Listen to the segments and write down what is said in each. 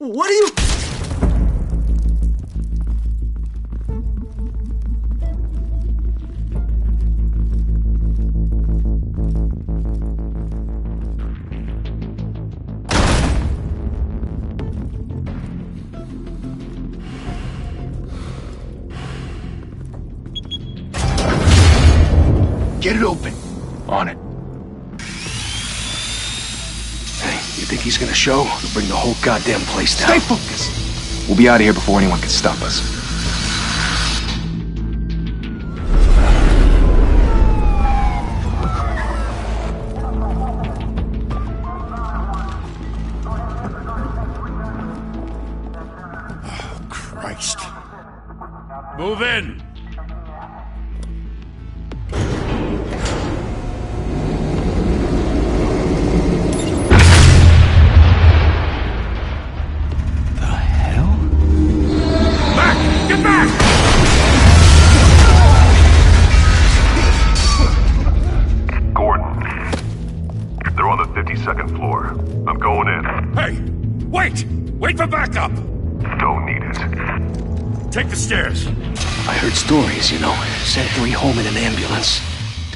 What are you... Get it open. On it. Hey, you think he's gonna show? He'll bring the whole goddamn place down. Stay focused. We'll be out of here before anyone can stop us. Oh, Christ. Move in! Second floor. I'm going in. Hey! Wait! Wait for backup! Don't need it. Take the stairs. I heard stories, you know. Sent 3 home in an ambulance.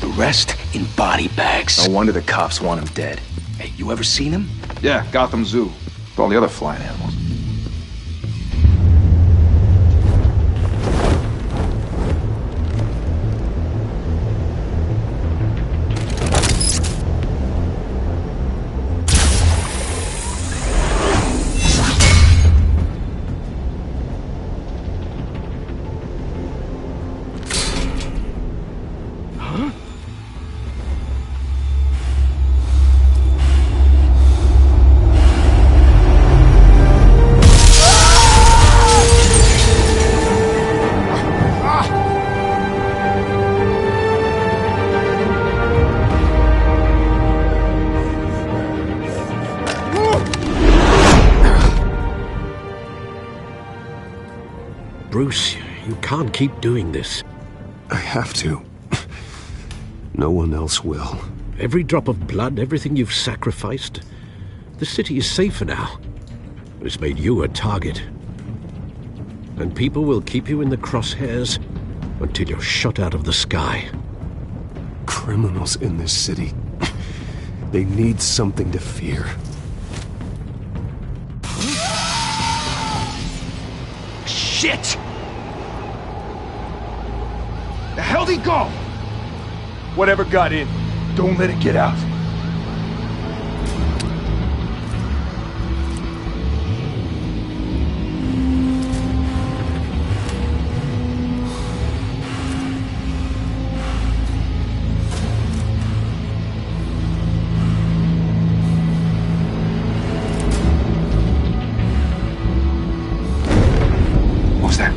The rest in body bags. No wonder the cops want him dead. Hey, you ever seen him? Yeah, Gotham Zoo. With all the other flying animals. Bruce, you can't keep doing this. I have to. No one else will. Every drop of blood, everything you've sacrificed. The city is safer now. But it's made you a target. And people will keep you in the crosshairs until you're shot out of the sky. Criminals in this city. They need something to fear. Shit! The hell'd he go? Whatever got in, don't let it get out. What was that?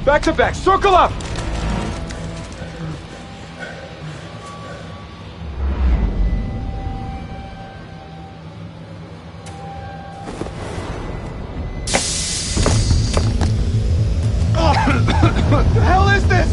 Back to back, circle up! What the hell is this?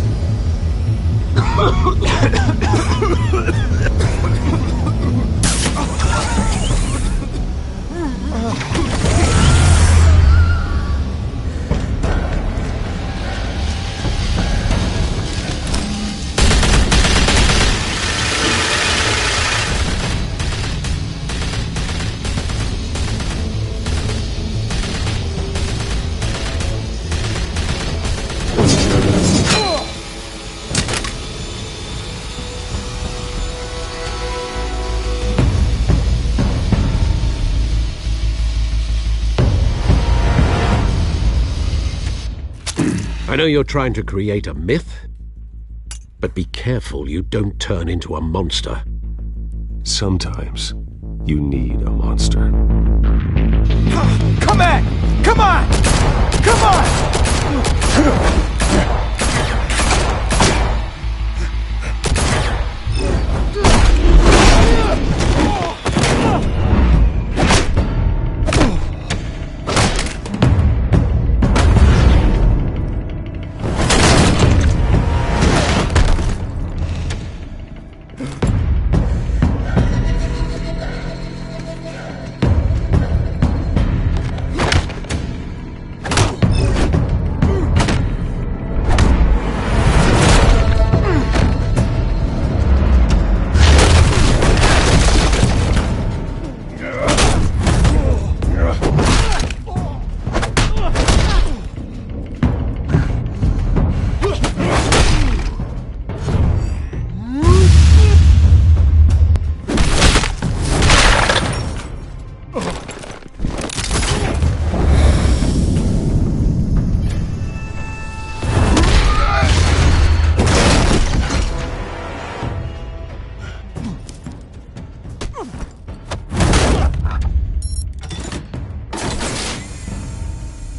I know you're trying to create a myth, But be careful you don't turn into a monster. Sometimes you need a monster. Come on! Come on! Come on!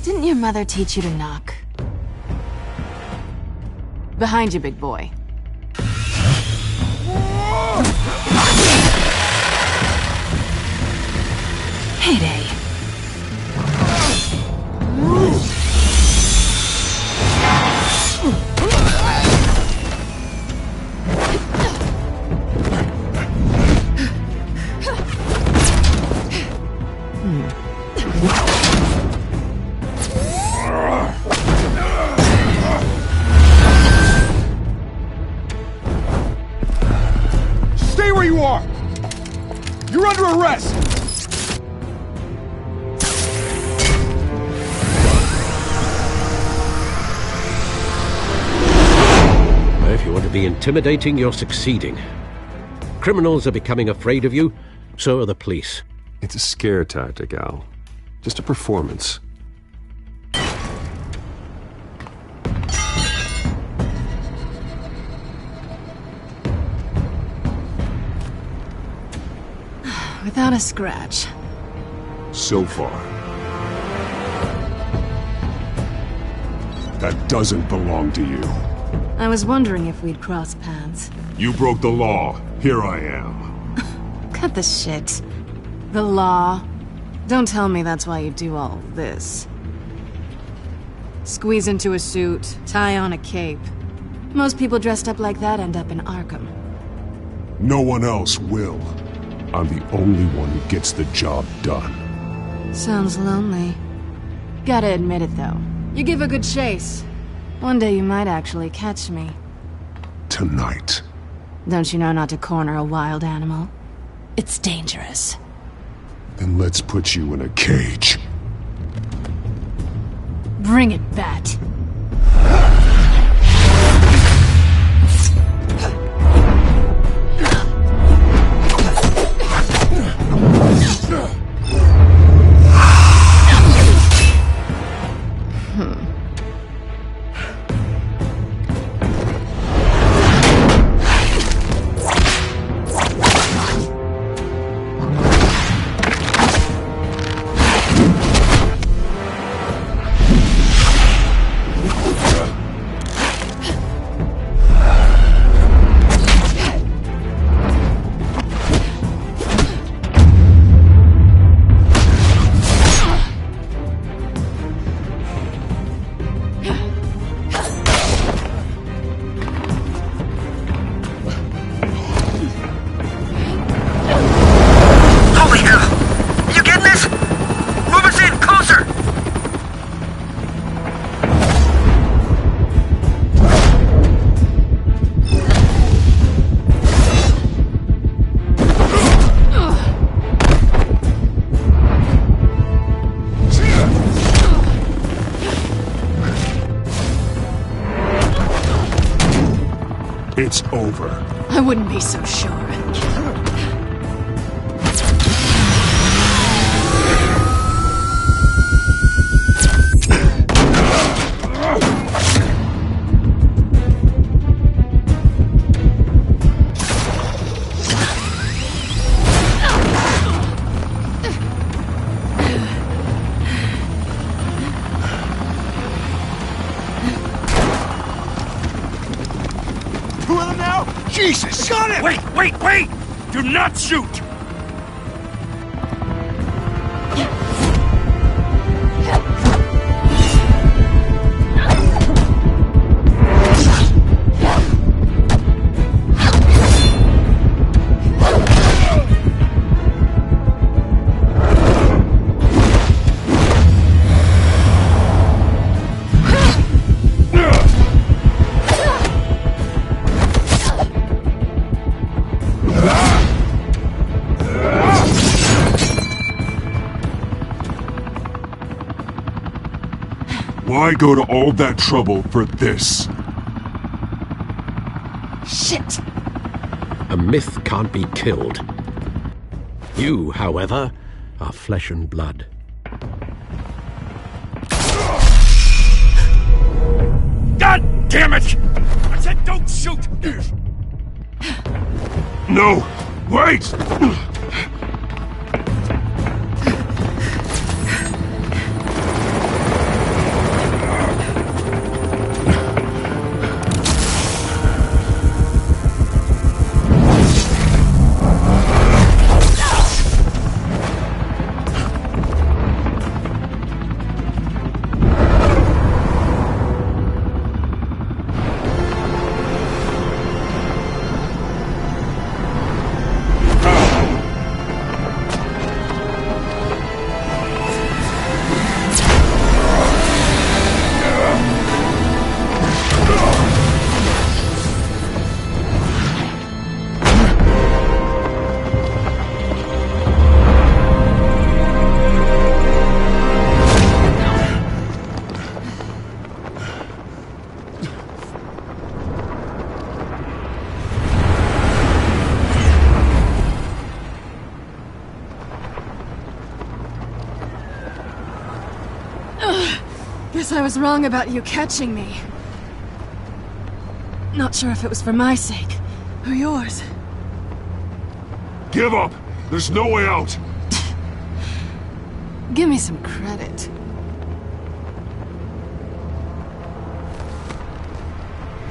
Didn't your mother teach you to knock? Behind you, big boy. Heyday. Stay where you are! You're under arrest! If you want to be intimidating, you're succeeding. Criminals are becoming afraid of you, so are the police. It's a scare tactic, Al. Just a performance. Without a scratch. So far. That doesn't belong to you. I was wondering if we'd cross paths. You broke the law. Here I am. Cut the shit. The law. Don't tell me that's why you do all this. Squeeze into a suit, tie on a cape. Most people dressed up like that end up in Arkham. No one else will. I'm the only one who gets the job done. Sounds lonely. Gotta admit it, though. You give a good chase. One day you might actually catch me. Tonight. Don't you know not to corner a wild animal? It's dangerous. Then let's put you in a cage. Bring it, Bat. It's over. I wouldn't be so sure. Jesus! Got him! Wait! Do not shoot! Why go to all that trouble for this? Shit! A myth can't be killed. You, however, are flesh and blood. God damn it! I said don't shoot! No! Wait! Guess I was wrong about you catching me. Not sure if it was for my sake, or yours. Give up! There's no way out! Give me some credit.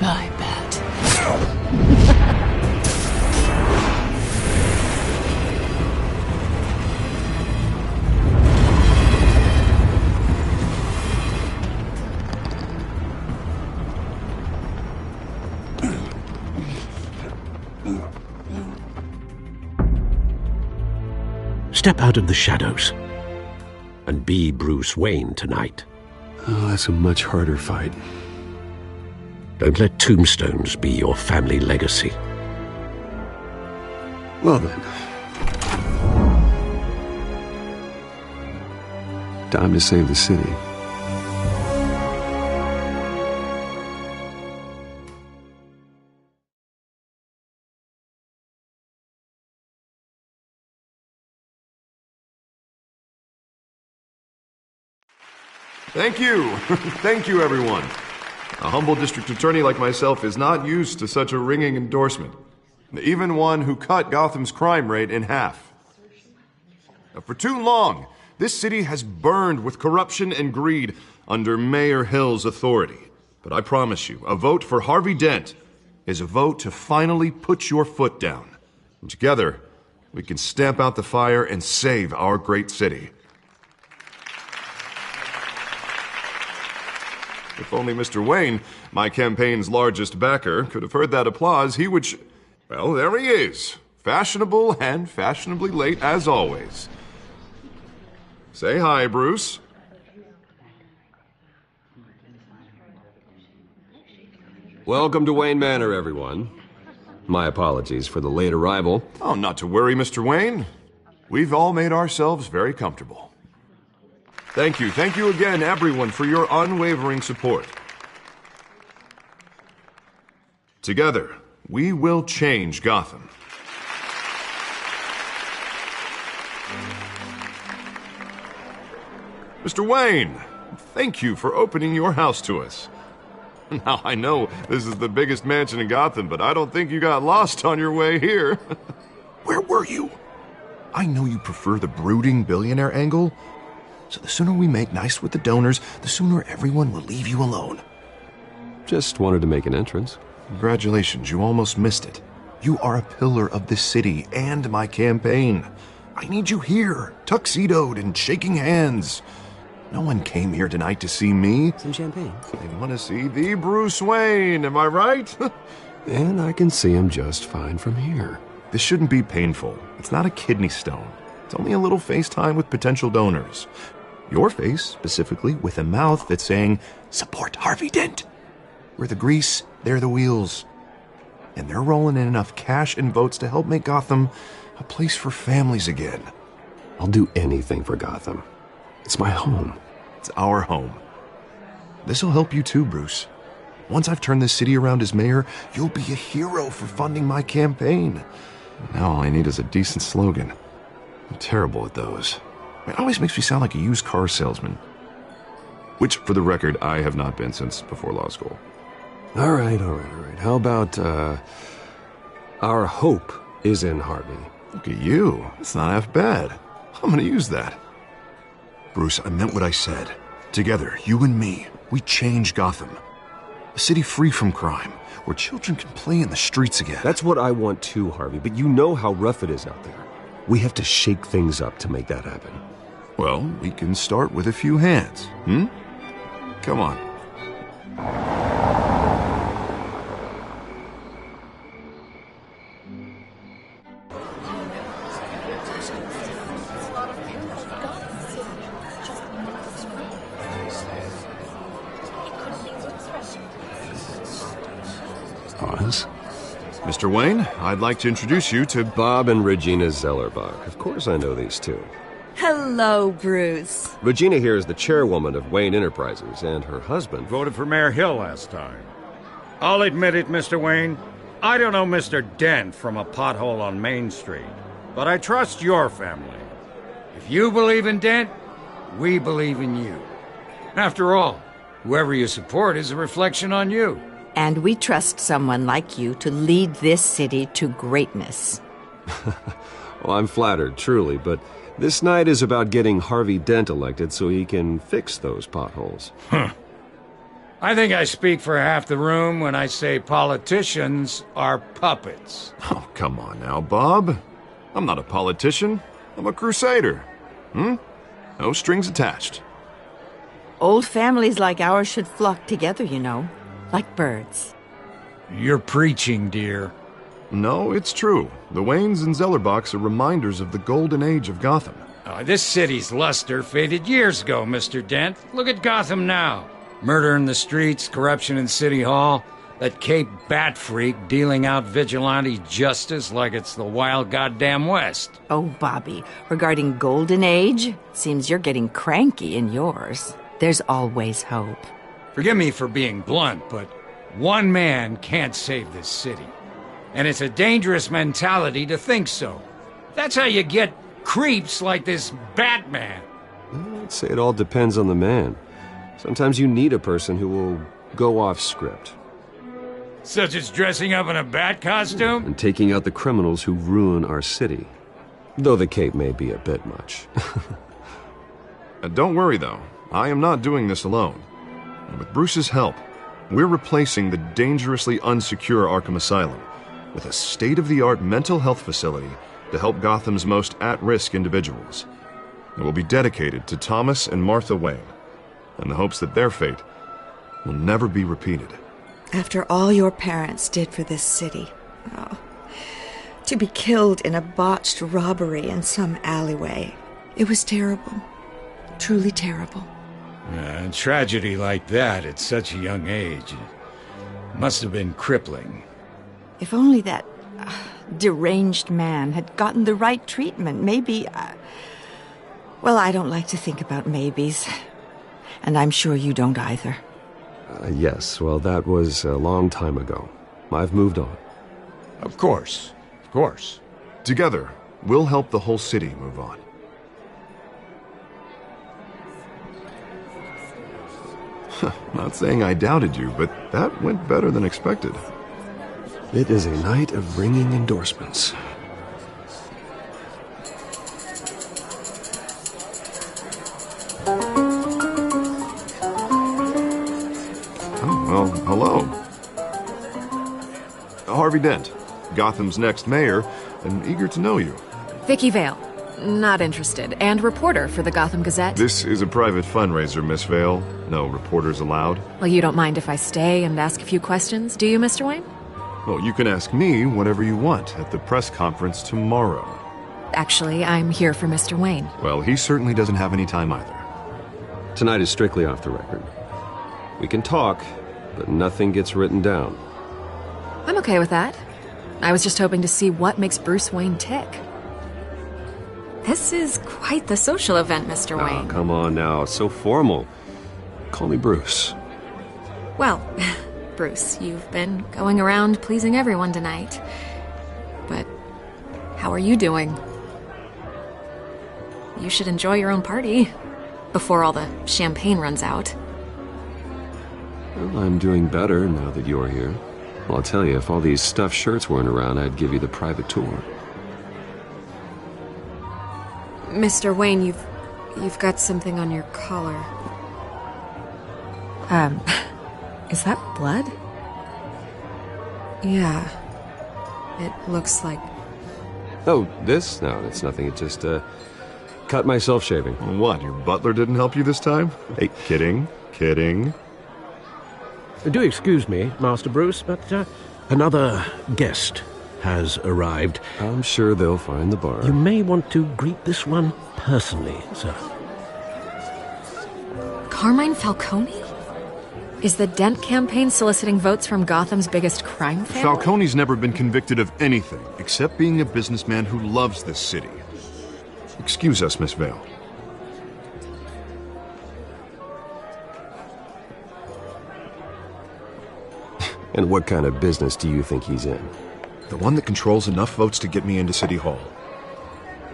I bet. Step out of the shadows and be Bruce Wayne tonight. Oh, that's a much harder fight. Don't let tombstones be your family legacy. Well then. Time to save the city. Thank you. Thank you, everyone. A humble district attorney like myself is not used to such a ringing endorsement. Even one who cut Gotham's crime rate in half. For too long, this city has burned with corruption and greed under Mayor Hill's authority. But I promise you, a vote for Harvey Dent is a vote to finally put your foot down. And together, we can stamp out the fire and save our great city. If only Mr. Wayne, my campaign's largest backer, could have heard that applause, he would well, there he is. Fashionable and fashionably late as always. Say hi, Bruce. Welcome to Wayne Manor, everyone. My apologies for the late arrival. Oh, not to worry, Mr. Wayne. We've all made ourselves very comfortable. Thank you again, everyone, for your unwavering support. Together, we will change Gotham. Mr. Wayne, thank you for opening your house to us. Now, I know this is the biggest mansion in Gotham, but I don't think you got lost on your way here. Where were you? I know you prefer the brooding billionaire angle, so the sooner we make nice with the donors, the sooner everyone will leave you alone. Just wanted to make an entrance. Congratulations, you almost missed it. You are a pillar of this city and my campaign. I need you here, tuxedoed and shaking hands. No one came here tonight to see me. Some champagne. They want to see the Bruce Wayne, am I right? And I can see him just fine from here. This shouldn't be painful. It's not a kidney stone. It's only a little FaceTime with potential donors. Your face, specifically, with a mouth that's saying, support Harvey Dent. We're the grease, they're the wheels. And they're rolling in enough cash and votes to help make Gotham a place for families again. I'll do anything for Gotham. It's my home. It's our home. This'll help you too, Bruce. Once I've turned this city around as mayor, you'll be a hero for funding my campaign. Now all I need is a decent slogan. I'm terrible at those. It always makes me sound like a used car salesman. Which, for the record, I have not been since before law school. All right. How about, our hope is in Harvey? Look at you. It's not half bad. I'm gonna use that. Bruce, I meant what I said. Together, you and me, we change Gotham. A city free from crime, where children can play in the streets again. That's what I want too, Harvey, but you know how rough it is out there. We have to shake things up to make that happen. Well, we can start with a few hands, Come on. Pause. Mr. Wayne, I'd like to introduce you to Bob and Regina Zellerbach. Of course I know these two. Hello, Bruce. Regina here is the chairwoman of Wayne Enterprises, and her husband... Voted for Mayor Hill last time. I'll admit it, Mr. Wayne. I don't know Mr. Dent from a pothole on Main Street, but I trust your family. If you believe in Dent, we believe in you. After all, whoever you support is a reflection on you. And we trust someone like you to lead this city to greatness. Well, I'm flattered, truly, but this night is about getting Harvey Dent elected so he can fix those potholes. I think I speak for half the room when I say politicians are puppets. Oh, come on now, Bob. I'm not a politician. I'm a crusader. No strings attached. Old families like ours should flock together, you know, like birds. You're preaching, dear. No, it's true. The Waynes and Zellerbachs are reminders of the golden age of Gotham. This city's luster faded years ago, Mr. Dent. Look at Gotham now. Murder in the streets, corruption in City Hall, that Cape Bat freak dealing out vigilante justice like it's the wild goddamn West. Oh, Bobby, regarding Golden Age, seems you're getting cranky in yours. There's always hope. Forgive me for being blunt, but one man can't save this city. And it's a dangerous mentality to think so. That's how you get creeps like this Batman. I'd say it all depends on the man. Sometimes you need a person who will go off script. Such as dressing up in a bat costume? And taking out the criminals who ruin our city. Though the cape may be a bit much. Don't worry, though. I am not doing this alone. With Bruce's help, we're replacing the dangerously unsecure Arkham Asylum with a state-of-the-art mental health facility to help Gotham's most at-risk individuals. It will be dedicated to Thomas and Martha Wayne, in the hopes that their fate will never be repeated. After all your parents did for this city, to be killed in a botched robbery in some alleyway, it was terrible. Truly terrible. A tragedy like that at such a young age must have been crippling. If only that deranged man had gotten the right treatment, maybe... well, I don't like to think about maybes. And I'm sure you don't either. Yes, well, that was a long time ago. I've moved on. Of course. Of course. Together, we'll help the whole city move on. Not saying I doubted you, but that went better than expected. It is a night of ringing endorsements. Oh, well, hello. Harvey Dent. Gotham's next mayor, and eager to know you. Vicky Vale. Not interested. And reporter for the Gotham Gazette. This is a private fundraiser, Miss Vale. No reporters allowed. Well, you don't mind if I stay and ask a few questions, do you, Mr. Wayne? Well, you can ask me whatever you want at the press conference tomorrow. Actually, I'm here for Mr. Wayne. Well, he certainly doesn't have any time either. Tonight is strictly off the record. We can talk, but nothing gets written down. I'm okay with that. I was just hoping to see what makes Bruce Wayne tick. This is quite the social event, Mr. Wayne. Oh, come on now. It's so formal. Call me Bruce. Well, Bruce, you've been going around pleasing everyone tonight. But how are you doing? You should enjoy your own party before all the champagne runs out. Well, I'm doing better now that you're here. Well, I'll tell you, if all these stuffed shirts weren't around, I'd give you the private tour. Mr. Wayne, you've got something on your collar. Is that blood? Yeah. It looks like... Oh, this? No, it's nothing. It just, cut myself shaving. What, your butler didn't help you this time? Hey, kidding. Do excuse me, Master Bruce, but another guest has arrived. I'm sure they'll find the bar. You may want to greet this one personally, sir. Carmine Falcone? Is the Dent campaign soliciting votes from Gotham's biggest crime family? Falcone's never been convicted of anything, except being a businessman who loves this city. Excuse us, Miss Vale. And what kind of business do you think he's in? The one that controls enough votes to get me into City Hall.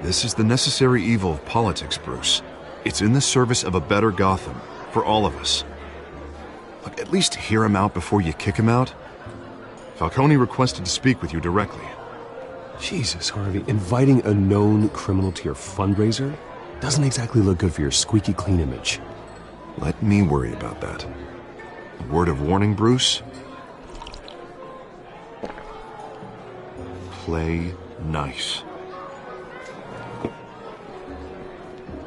This is the necessary evil of politics, Bruce. It's in the service of a better Gotham, for all of us. Look, at least hear him out before you kick him out. Falcone requested to speak with you directly. Jesus, Harvey, inviting a known criminal to your fundraiser doesn't exactly look good for your squeaky clean image. Let me worry about that. A word of warning, Bruce? Play nice.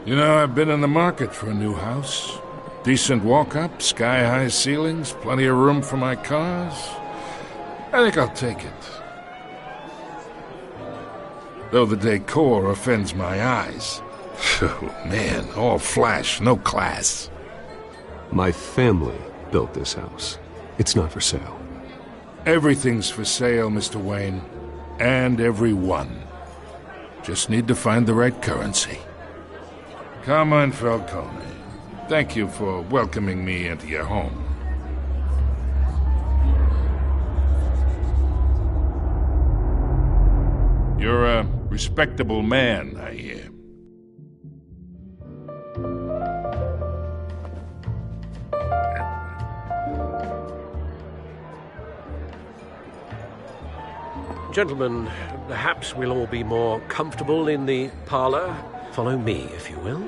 You know, I've been in the market for a new house. Decent walk-up, sky-high ceilings, plenty of room for my cars. I think I'll take it. Though the decor offends my eyes. Oh, man, all flash, no class. My family built this house. It's not for sale. Everything's for sale, Mr. Wayne. And everyone. Just need to find the right currency. Carmine Falcone, thank you for welcoming me into your home. You're a respectable man, I hear. Gentlemen, perhaps we'll all be more comfortable in the parlor. Follow me, if you will.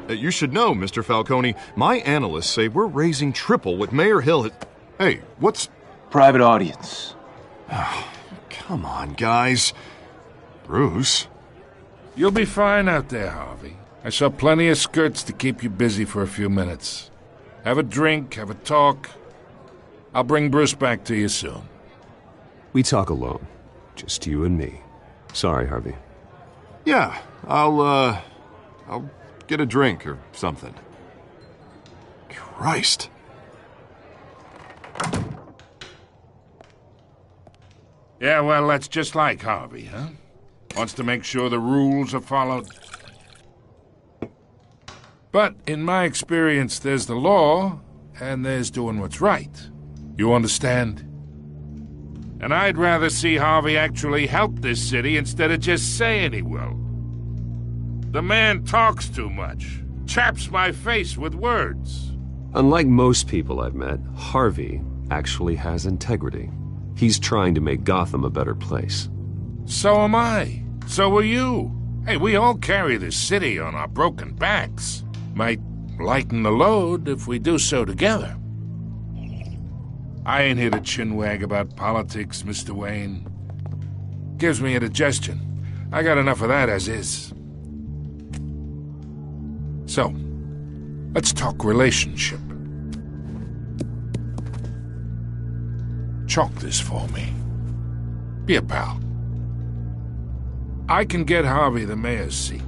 You should know, Mr. Falcone, my analysts say we're raising triple what Mayor Hill had... Hey, what's... Private audience. Oh, come on, guys. Bruce? You'll be fine out there, Harvey. I saw plenty of skirts to keep you busy for a few minutes. Have a drink, have a talk. I'll bring Bruce back to you soon. We talk alone. Just you and me. Sorry, Harvey. Yeah, I'll get a drink or something. Christ. Yeah, well, that's just like Harvey, huh? Wants to make sure the rules are followed. But in my experience, there's the law, and there's doing what's right. You understand? And I'd rather see Harvey actually help this city instead of just saying he will. The man talks too much, chaps my face with words. Unlike most people I've met, Harvey actually has integrity. He's trying to make Gotham a better place. So am I. So are you. Hey, we all carry this city on our broken backs. Might lighten the load if we do so together. I ain't here to chinwag about politics, Mr. Wayne. Gives me indigestion. I got enough of that as is. So, let's talk relationship. Chalk this for me. Be a pal. I can get Harvey the mayor's seat,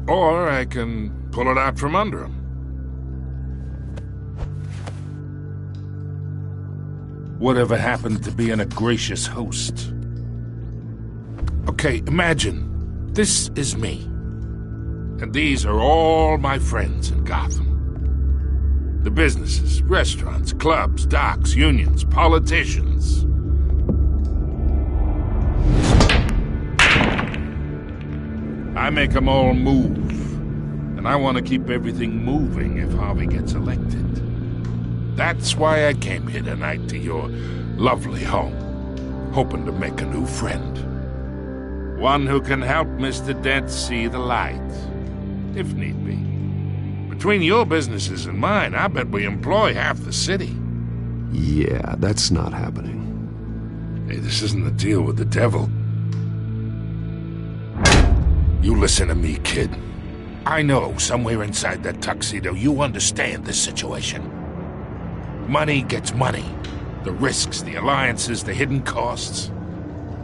or I can pull it out from under him. Whatever happened to being a gracious host? Okay, imagine, this is me. And these are all my friends in Gotham. The businesses, restaurants, clubs, docks, unions, politicians. I make them all move. And I want to keep everything moving if Harvey gets elected. That's why I came here tonight to your lovely home, hoping to make a new friend. One who can help Mr. Dent see the light, if need be. Between your businesses and mine, I bet we employ half the city. Yeah, that's not happening. Hey, this isn't a deal with the devil. You listen to me, kid. I know somewhere inside that tuxedo you understand this situation. Money gets money. The risks, the alliances, the hidden costs.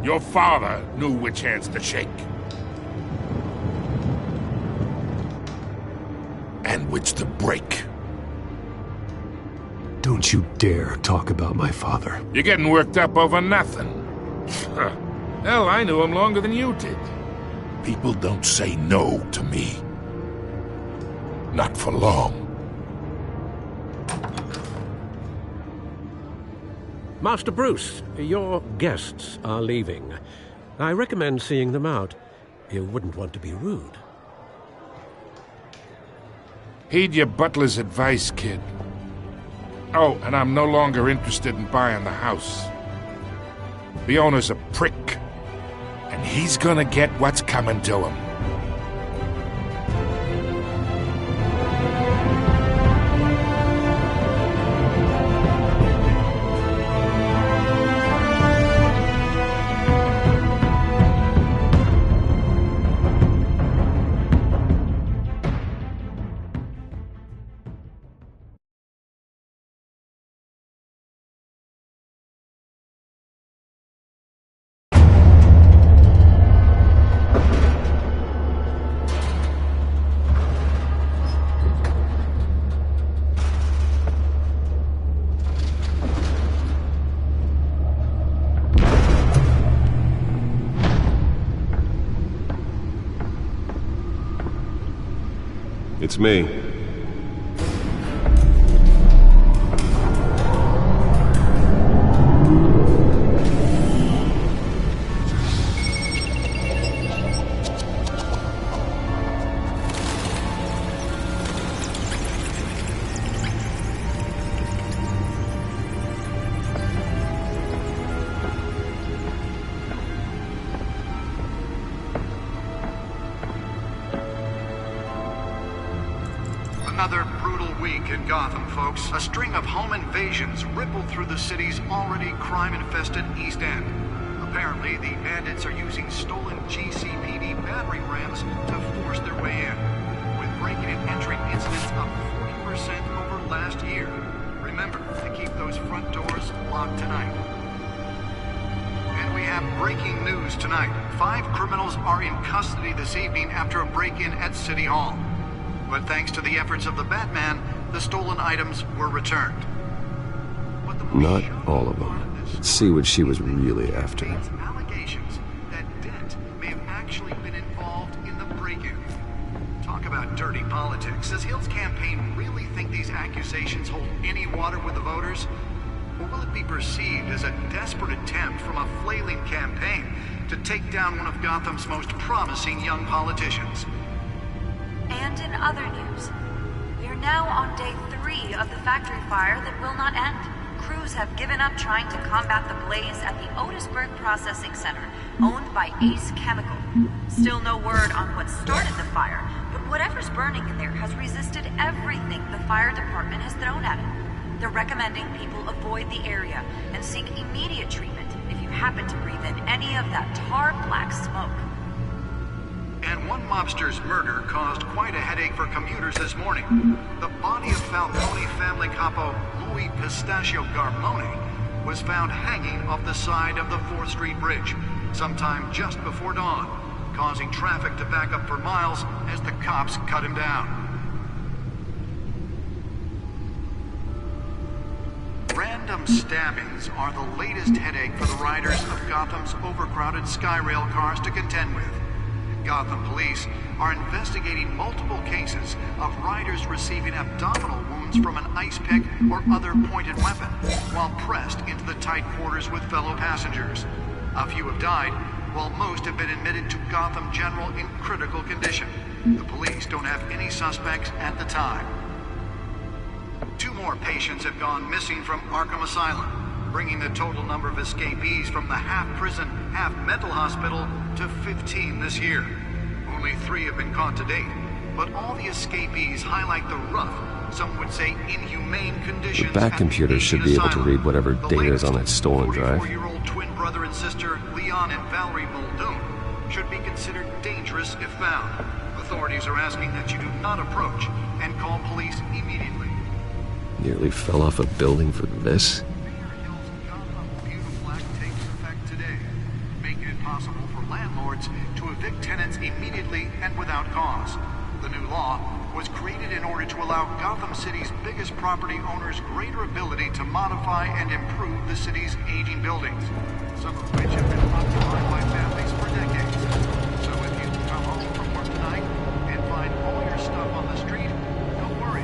Your father knew which hands to shake. And which to break. Don't you dare talk about my father. You're getting worked up over nothing. Hell, I knew him longer than you did. People don't say no to me. Not for long. Master Bruce, your guests are leaving. I recommend seeing them out. You wouldn't want to be rude. Heed your butler's advice, kid. Oh, and I'm no longer interested in buying the house. The owner's a prick, and he's gonna get what's coming to him. It's me. Another brutal week in Gotham, folks. A string of home invasions rippled through the city's already crime-infested East End. Apparently, the bandits are using stolen GCPD battering rams to force their way in, with breaking and entering incidents up 40% over last year. Remember to keep those front doors locked tonight. And we have breaking news tonight. 5 criminals are in custody this evening after a break-in at City Hall. But thanks to the efforts of the Batman, the stolen items were returned. Not all of them. Let's see what she was really after. Allegations that Dent may have actually been involved in the break-in. Talk about dirty politics. Does Hill's campaign really think these accusations hold any water with the voters? Or will it be perceived as a desperate attempt from a flailing campaign to take down one of Gotham's most promising young politicians? And in other news, we are now on day 3 of the factory fire that will not end. Crews have given up trying to combat the blaze at the Otisburg Processing Center, owned by Ace Chemical. Still no word on what started the fire, but whatever's burning in there has resisted everything the fire department has thrown at it. They're recommending people avoid the area and seek immediate treatment if you happen to breathe in any of that tar black smoke. And one mobster's murder caused quite a headache for commuters this morning. The body of Falcone family capo Louis Pistachio Garmone was found hanging off the side of the 4th Street Bridge sometime just before dawn, causing traffic to back up for miles as the cops cut him down. Random stabbings are the latest headache for the riders of Gotham's overcrowded Skyrail cars to contend with. Gotham police are investigating multiple cases of riders receiving abdominal wounds from an ice pick or other pointed weapon while pressed into the tight quarters with fellow passengers. A few have died, while most have been admitted to Gotham General in critical condition. The police don't have any suspects at the time. 2 more patients have gone missing from Arkham Asylum, bringing the total number of escapees from the half-prison, half-mental hospital to 15 this year. Only 3 have been caught to date, but all the escapees highlight the rough, some would say inhumane conditions. The back computer should be able to read whatever data is on that stolen drive. 44-year-old twin brother and sister Leon and Valerie Muldoon should be considered dangerous if found. Authorities are asking that you do not approach and call police immediately. Nearly fell off a building for this. Possible for landlords to evict tenants immediately and without cause. The new law was created in order to allow Gotham City's biggest property owners greater ability to modify and improve the city's aging buildings, some of which have been occupied by families for decades. So if you come home from work tonight and find all your stuff on the street, don't worry.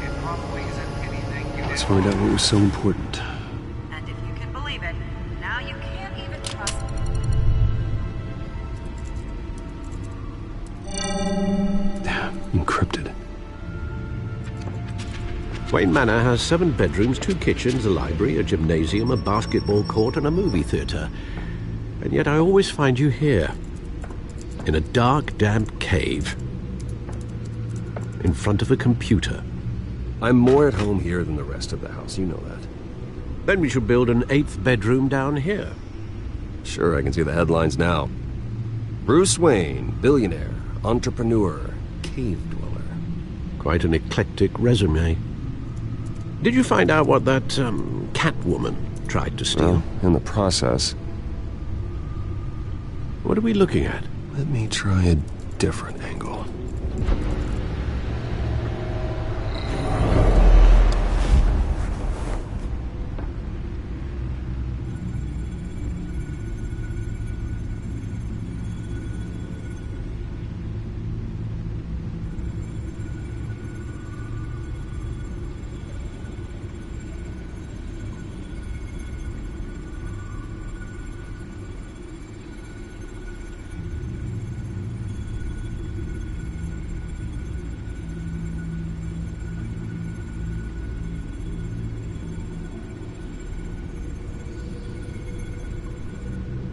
It probably isn't anything you did. Let's find out what was so important. And if you can believe it, now you can't even trust me. Encrypted. Wayne Manor has 7 bedrooms, 2 kitchens, a library, a gymnasium, a basketball court, and a movie theater. And yet I always find you here, in a dark, damp cave, in front of a computer. I'm more at home here than the rest of the house, you know that. Then we should build an 8th bedroom down here. Sure, I can see the headlines now. Bruce Wayne, billionaire, entrepreneur, cave dweller. Quite an eclectic resume. Did you find out what that, Catwoman tried to steal? Well, in the process. What are we looking at? Let me try a different angle.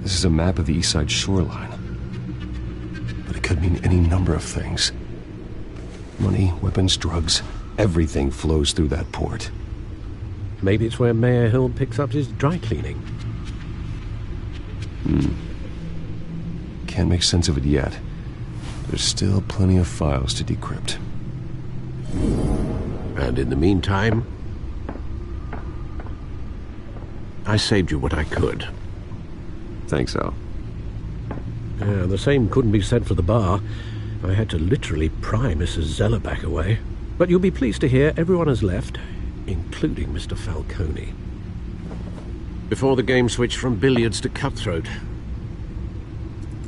This is a map of the east side shoreline. But it could mean any number of things. Money, weapons, drugs, everything flows through that port. Maybe it's where Mayor Hill picks up his dry cleaning. Can't make sense of it yet. There's still plenty of files to decrypt. And in the meantime, I saved you what I could. Thanks, Al. Yeah, the same couldn't be said for the bar. I had to literally pry Mrs. Zeller back away. But you'll be pleased to hear everyone has left, including Mr. Falcone. Before the game switched from billiards to cutthroat.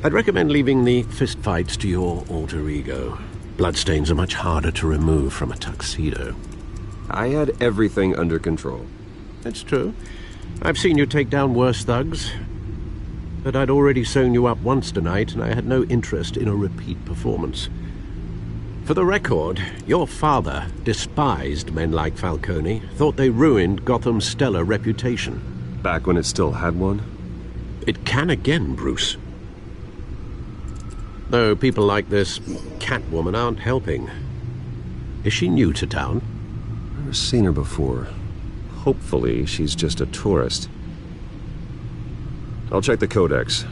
I'd recommend leaving the fistfights to your alter ego. Bloodstains are much harder to remove from a tuxedo. I had everything under control. That's true. I've seen you take down worse thugs. But I'd already sewn you up once tonight, and I had no interest in a repeat performance. For the record, your father despised men like Falcone, thought they ruined Gotham's stellar reputation. Back when it still had one? It can again, Bruce. Though people like this Catwoman aren't helping. Is she new to town? Never seen her before. Hopefully, she's just a tourist. I'll check the codex.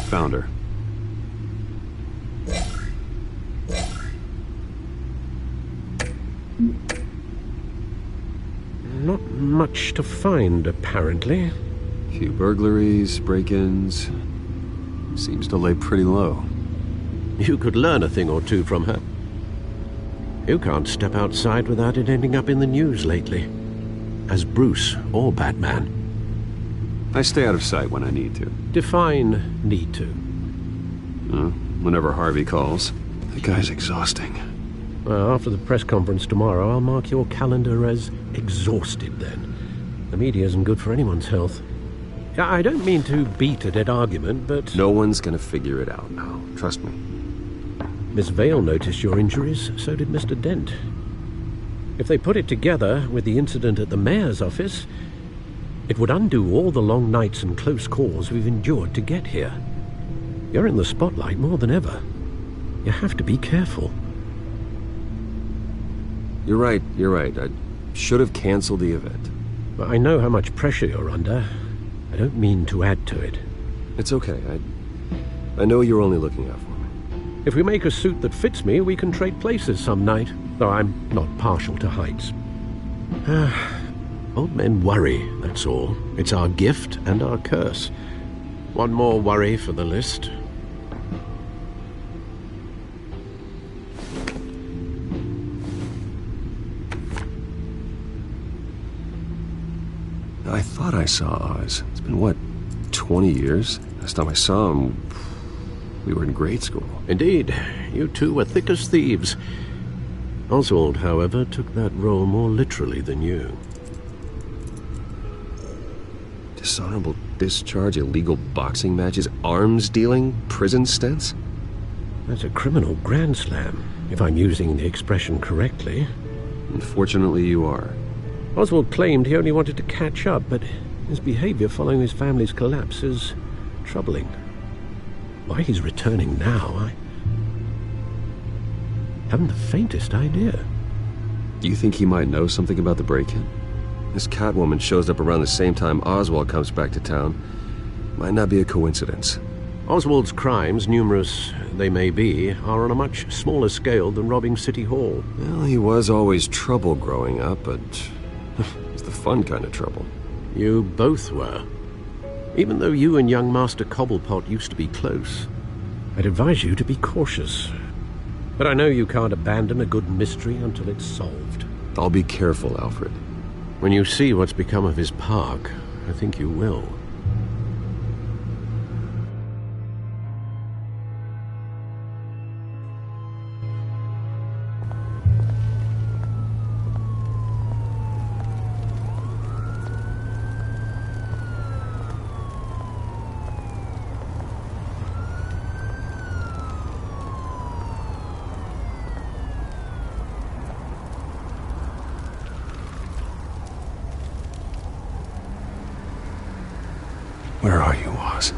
Found her. Not much to find, apparently. Few burglaries, break-ins. Seems to lay pretty low. You could learn a thing or two from her. You can't step outside without it ending up in the news lately. As Bruce or Batman. I stay out of sight when I need to. Define need to. Whenever Harvey calls. The guy's exhausting. Well, after the press conference tomorrow, I'll mark your calendar as exhausted then. The media isn't good for anyone's health. I don't mean to beat a dead argument, but... No one's gonna figure it out now. Trust me. Miss Vale noticed your injuries, so did Mr. Dent. If they put it together with the incident at the mayor's office, it would undo all the long nights and close calls we've endured to get here. You're in the spotlight more than ever. You have to be careful. You're right. I should have canceled the event. But I know how much pressure you're under. I don't mean to add to it. It's okay. I know you're only looking out for me. If we make a suit that fits me, we can trade places some night, though I'm not partial to heights. Old men worry, that's all. It's our gift and our curse. One more worry for the list. I thought I saw Oz. It's been, what, 20 years? Last time I saw him, we were in grade school. Indeed. You two were thick as thieves. Oswald, however, took that role more literally than you. Dishonorable discharge, illegal boxing matches, arms dealing, prison stints? That's a criminal grand slam, if I'm using the expression correctly. Unfortunately, you are. Oswald claimed he only wanted to catch up, but his behavior following his family's collapse is troubling. Why he's returning now, I haven't the faintest idea. Do you think he might know something about the break-in? This Catwoman shows up around the same time Oswald comes back to town. Might not be a coincidence. Oswald's crimes, numerous they may be, are on a much smaller scale than robbing City Hall. Well, he was always trouble growing up, but it's the fun kind of trouble. You both were. Even though you and young Master Cobblepot used to be close, I'd advise you to be cautious. But I know you can't abandon a good mystery until it's solved. I'll be careful, Alfred. When you see what's become of his park, I think you will. Where are you, Oz?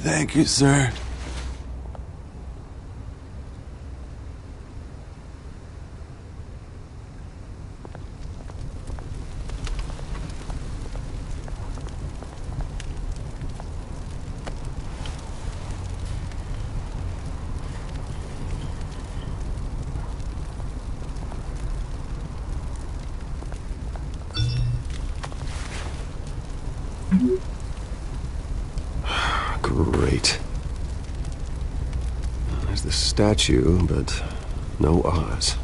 Thank you, sir. Great. There's the statue, but no Oz.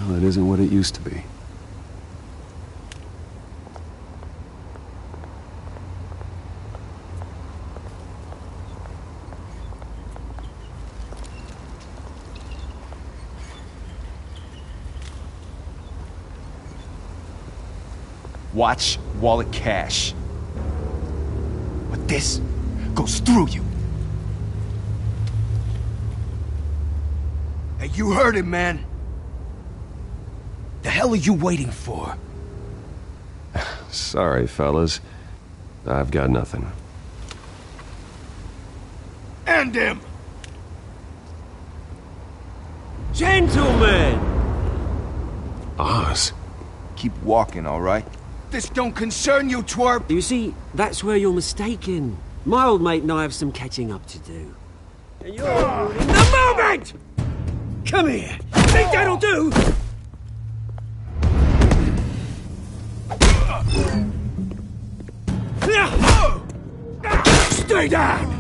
Well, it isn't what it used to be. Watch wallet cash. But this goes through you. Hey, you heard him, man. The hell are you waiting for? Sorry, fellas. I've got nothing. End him! Gentlemen! Oz. Keep walking, all right? This don't concern you, twerp! You see, that's where you're mistaken. My old mate and I have some catching up to do. And you're in the moment! Come here! Think that'll do? Stay down!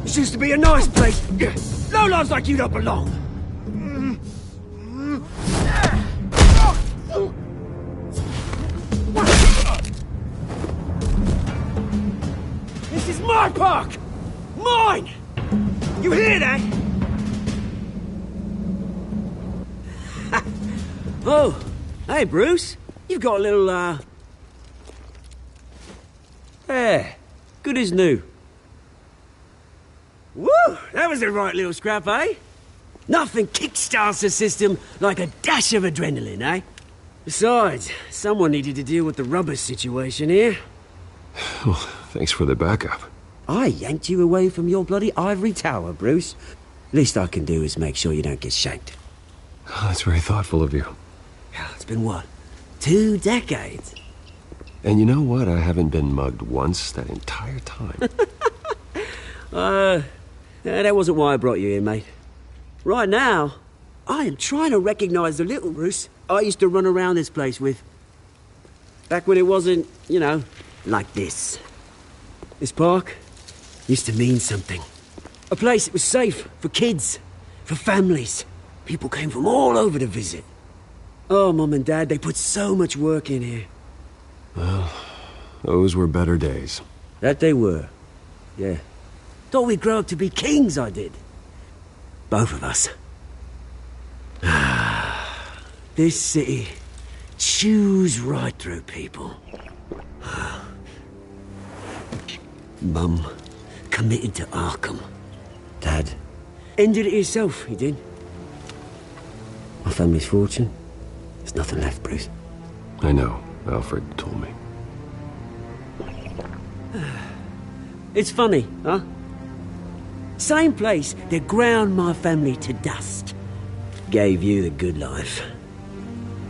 This used to be a nice place. Lowlifes like you don't belong. This is my park! Mine! You hear that? Oh, hey, Bruce. You've got a little, Yeah, good as new. Woo! That was a right little scrap, eh? Nothing kickstarts the system like a dash of adrenaline, eh? Besides, someone needed to deal with the rubber situation here. Well, thanks for the backup. I yanked you away from your bloody ivory tower, Bruce. Least I can do is make sure you don't get shanked. Oh, that's very thoughtful of you. It's been what? 2 decades? And you know what? I haven't been mugged once that entire time. That wasn't why I brought you here, mate. Right now, I am trying to recognize the little Bruce I used to run around this place with. Back when it wasn't, you know, like this. This park used to mean something. A place that was safe for kids, for families. People came from all over to visit. Oh, Mum and Dad, they put so much work in here. Well, those were better days. That they were, yeah. Thought we'd grow up to be kings, I did. Both of us. This city chews right through people. Mum committed to Arkham. Dad ended it himself, he did. My family's fortune. There's nothing left, Bruce. I know. Alfred told me. It's funny, huh? Same place that ground my family to dust. Gave you the good life.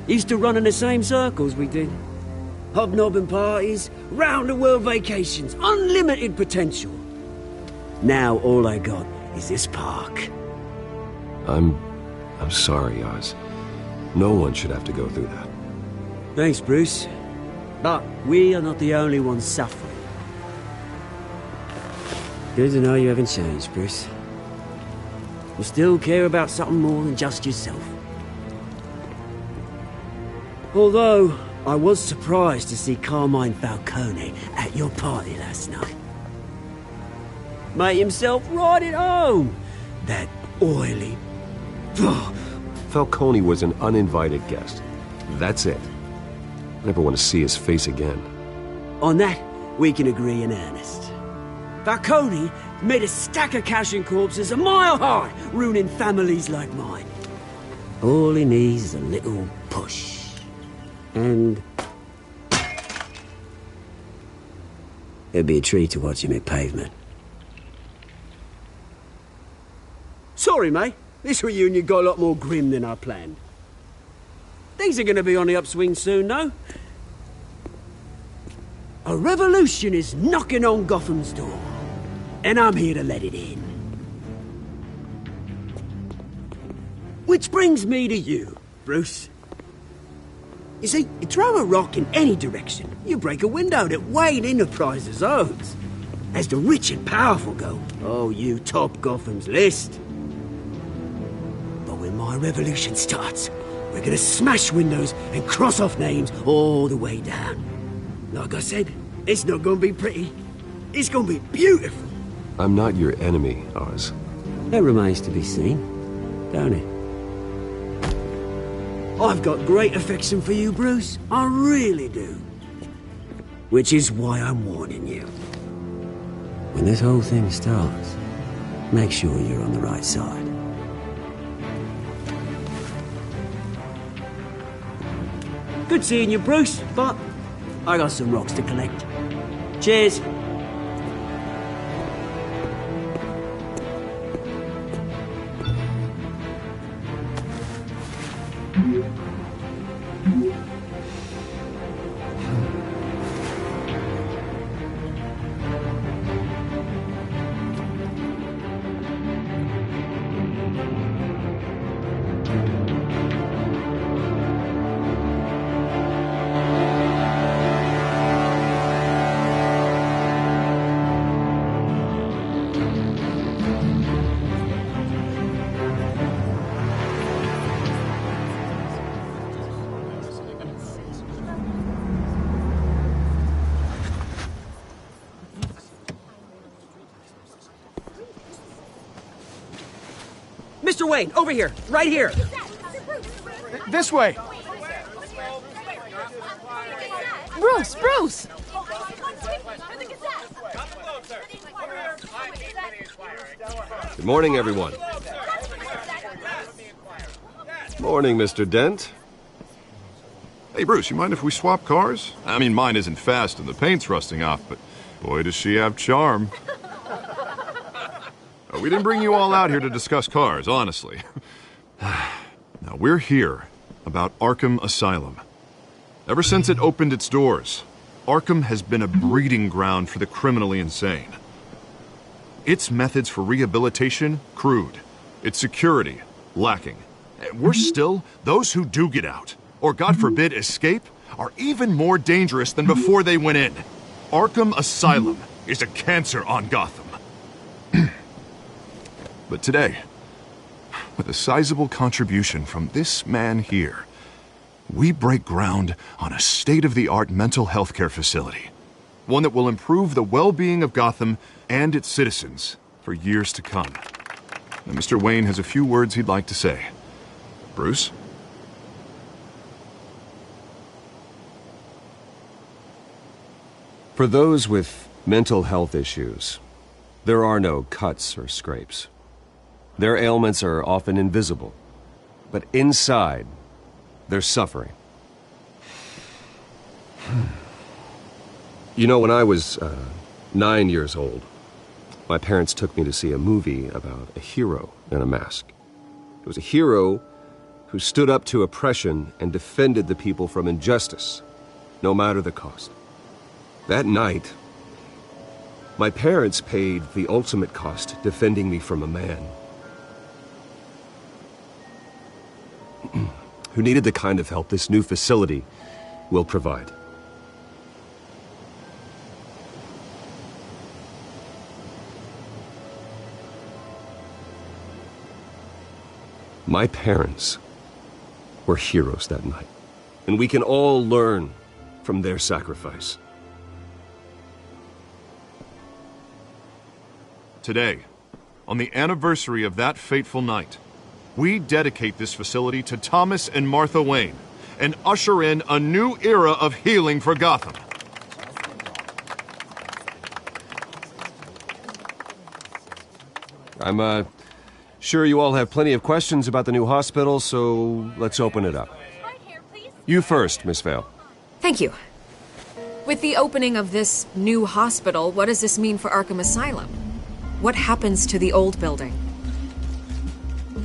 Used to run in the same circles we did. Hobnobbing parties, round-the-world vacations, unlimited potential. Now all I got is this park. I'm sorry, Oz. No one should have to go through that. Thanks, Bruce. But we are not the only ones suffering. Good to know you haven't changed, Bruce. You still care about something more than just yourself. Although, I was surprised to see Carmine Falcone at your party last night. Made himself right at home. That oily... Falcone was an uninvited guest. That's it. I never want to see his face again. On that, we can agree in earnest. Falcone made a stack of cash and corpses a mile high, ruining families like mine. All he needs is a little push. And... it'd be a treat to watch him hit pavement. Sorry, mate. This reunion got a lot more grim than I planned. Things are going to be on the upswing soon, though. A revolution is knocking on Gotham's door, and I'm here to let it in. Which brings me to you, Bruce. You see, you throw a rock in any direction, you break a window that Wayne Enterprises owns. As the rich and powerful go, oh, you top Gotham's list. But when my revolution starts, we're gonna smash windows and cross off names all the way down. Like I said, it's not gonna be pretty. It's gonna be beautiful. I'm not your enemy, Oz. That remains to be seen, don't it? I've got great affection for you, Bruce. I really do. Which is why I'm warning you. When this whole thing starts, make sure you're on the right side. Good seeing you, Bruce, but I got some rocks to collect. Cheers. Mr. Wayne, over here, right here. This way. Bruce, Bruce! Good morning, everyone. Morning, Mr. Dent. Hey, Bruce, you mind if we swap cars? I mean, mine isn't fast and the paint's rusting off, but boy, does she have charm. We didn't bring you all out here to discuss cars, honestly. Now, we're here about Arkham Asylum. Ever since it opened its doors, Arkham has been a breeding ground for the criminally insane. Its methods for rehabilitation, crude. Its security, lacking. And worse still, those who do get out, or God forbid escape, are even more dangerous than before they went in. Arkham Asylum is a cancer on Gotham. But today, with a sizable contribution from this man here, we break ground on a state-of-the-art mental health care facility. One that will improve the well-being of Gotham and its citizens for years to come. Now, Mr. Wayne has a few words he'd like to say. Bruce? For those with mental health issues, there are no cuts or scrapes. Their ailments are often invisible, but inside, they're suffering. You know, when I was 9 years old, my parents took me to see a movie about a hero in a mask. It was a hero who stood up to oppression and defended the people from injustice, no matter the cost. That night, My parents paid the ultimate cost defending me from a man who needed the kind of help this new facility will provide. My parents were heroes that night, and we can all learn from their sacrifice. Today, on the anniversary of that fateful night, we dedicate this facility to Thomas and Martha Wayne and usher in a new era of healing for Gotham. I'm sure you all have plenty of questions about the new hospital, so let's open it up. You first, Miss Vale. Thank you. With the opening of this new hospital, what does this mean for Arkham Asylum? What happens to the old building?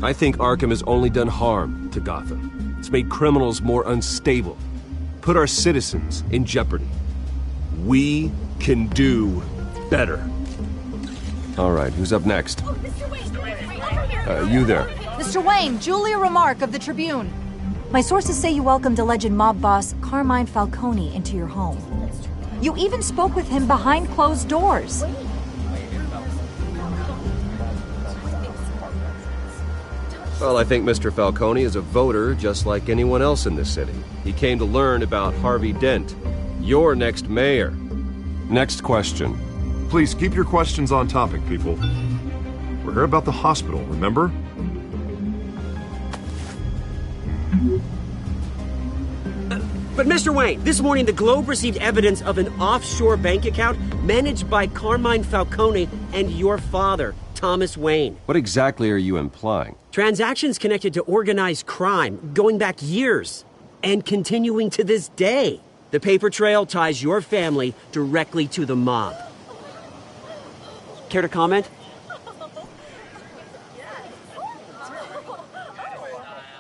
I think Arkham has only done harm to Gotham. It's made criminals more unstable, put our citizens in jeopardy. We can do better. All right, who's up next? You there. Mr. Wayne, Julia Remark of the Tribune. My sources say you welcomed alleged mob boss Carmine Falcone into your home. You even spoke with him behind closed doors. Well, I think Mr. Falcone is a voter just like anyone else in this city. He came to learn about Harvey Dent, your next mayor. Next question. Please keep your questions on topic, people. We're here about the hospital, remember? But Mr. Wayne, this morning the Globe received evidence of an offshore bank account managed by Carmine Falcone and your father, Thomas Wayne. What exactly are you implying? Transactions connected to organized crime going back years and continuing to this day. The paper trail ties your family directly to the mob. Care to comment?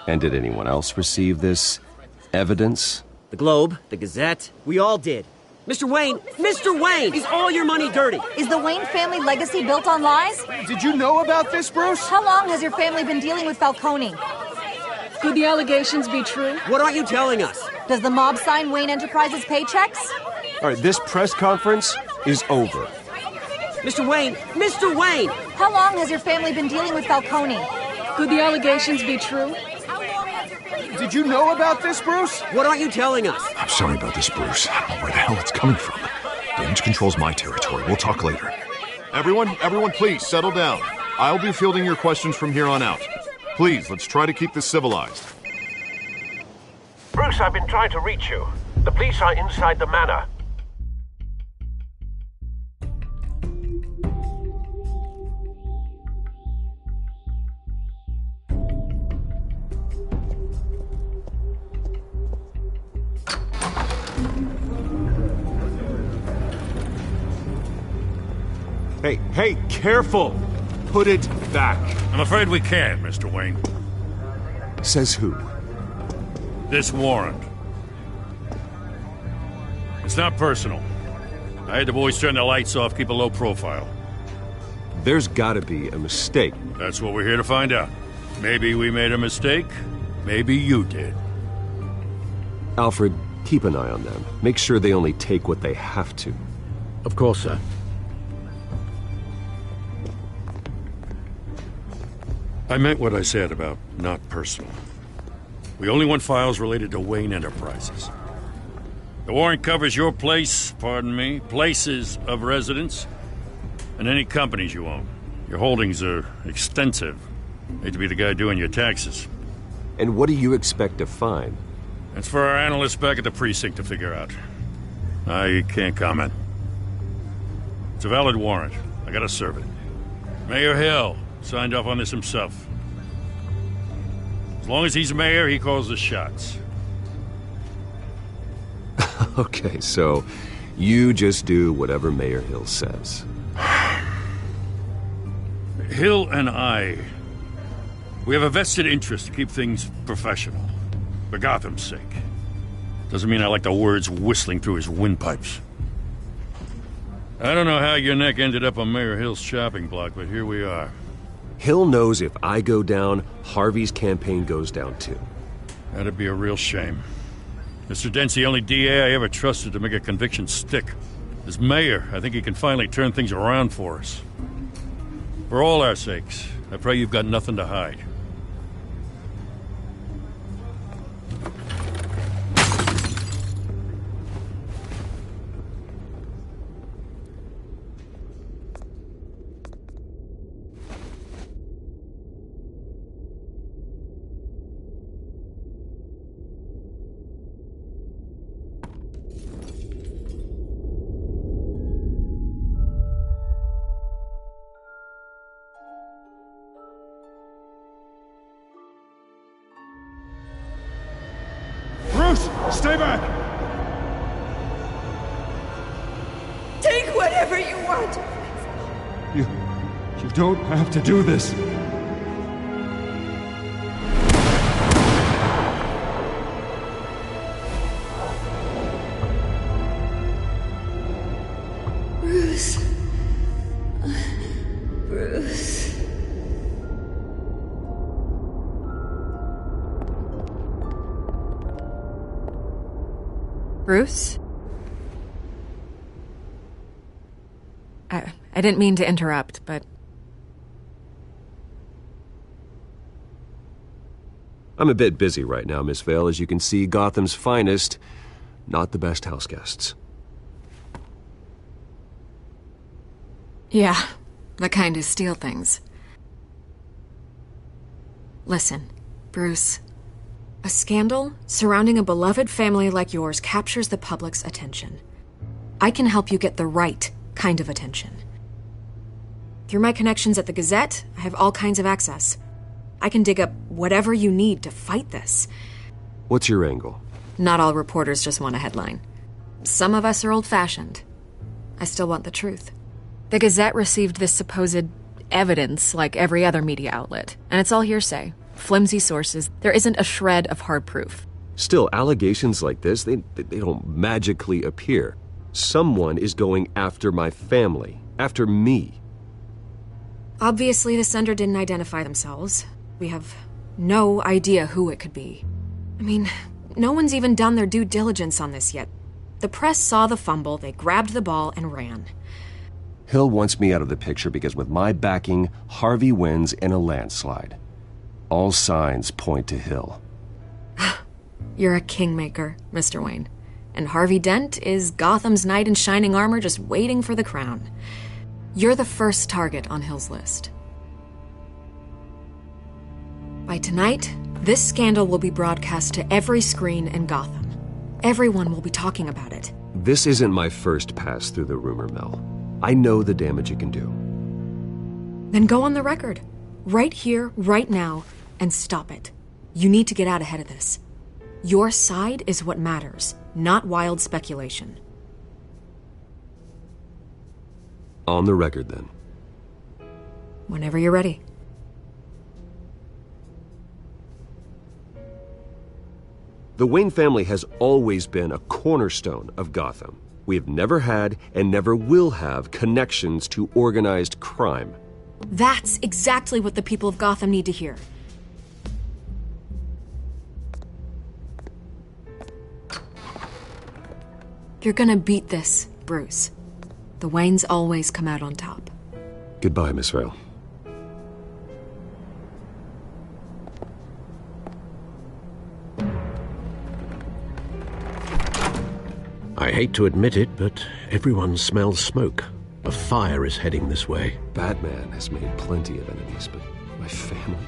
And did anyone else receive this evidence? The Globe, the Gazette, we all did. Mr. Wayne, is all your money dirty? Is the Wayne family legacy built on lies? Did you know about this, Bruce? How long has your family been dealing with Falcone? Could the allegations be true? What aren't you telling us? Does the mob sign Wayne Enterprises paychecks? All right, this press conference is over. Mr. Wayne! How long has your family been dealing with Falcone? Could the allegations be true? Did you know about this, Bruce? What aren't you telling us? I'm sorry about this, Bruce. I don't know where the hell it's coming from. Damage control's my territory. We'll talk later. Everyone, please settle down. I'll be fielding your questions from here on out. Please, let's try to keep this civilized. Bruce, I've been trying to reach you. The police are inside the manor. Hey, careful! Put it back. I'm afraid we can't, Mr. Wayne. Says who? This warrant. It's not personal. I had the boys turn the lights off, keep a low profile. There's gotta be a mistake. That's what we're here to find out. Maybe we made a mistake. Maybe you did. Alfred, keep an eye on them. Make sure they only take what they have to. Of course, sir. I meant what I said about not personal. We only want files related to Wayne Enterprises. The warrant covers your places of residence, and any companies you own. Your holdings are extensive. Hate to be the guy doing your taxes. And what do you expect to find? That's for our analysts back at the precinct to figure out. I can't comment. It's a valid warrant. I gotta serve it. Mayor Hill signed off on this himself. As long as he's mayor, he calls the shots. Okay, so you just do whatever Mayor Hill says. Hill and I, we have a vested interest to keep things professional. For Gotham's sake. Doesn't mean I like the words whistling through his windpipes. I don't know how your neck ended up on Mayor Hill's shopping block, but here we are. Hill knows if I go down, Harvey's campaign goes down too. That'd be a real shame. Mr. Dent's the only DA I ever trusted to make a conviction stick. As mayor, I think he can finally turn things around for us. For all our sakes, I pray you've got nothing to hide. Stay back! Take whatever you want! You don't have to do this. Bruce. Bruce. Bruce? I didn't mean to interrupt, but... I'm a bit busy right now, Miss Vale. As you can see, Gotham's finest, not the best house guests. Yeah, the kind who steal things. Listen, Bruce. A scandal surrounding a beloved family like yours captures the public's attention. I can help you get the right kind of attention. Through my connections at the Gazette, I have all kinds of access. I can dig up whatever you need to fight this. What's your angle? Not all reporters just want a headline. Some of us are old-fashioned. I still want the truth. The Gazette received this supposed evidence like every other media outlet, and it's all hearsay. Flimsy sources. There isn't a shred of hard proof. Still, allegations like this, they don't magically appear. Someone is going after my family, after me. Obviously, the sender didn't identify themselves. We have no idea who it could be. I mean, no one's even done their due diligence on this yet. The press saw the fumble, they grabbed the ball and ran. Hill wants me out of the picture because with my backing, Harvey wins in a landslide. All signs point to Hill. You're a kingmaker, Mr. Wayne. And Harvey Dent is Gotham's knight in shining armor just waiting for the crown. You're the first target on Hill's list. By tonight, this scandal will be broadcast to every screen in Gotham. Everyone will be talking about it. This isn't my first pass through the rumor mill. I know the damage it can do. Then go on the record. Right here, right now, and stop it. You need to get out ahead of this. Your side is what matters, not wild speculation. On the record, then. Whenever you're ready. The Wayne family has always been a cornerstone of Gotham. We have never had and never will have connections to organized crime. That's exactly what the people of Gotham need to hear. You're gonna beat this, Bruce. The Waynes always come out on top. Goodbye, Miss Vale. I hate to admit it, but everyone smells smoke. A fire is heading this way. Batman has made plenty of enemies, but my family?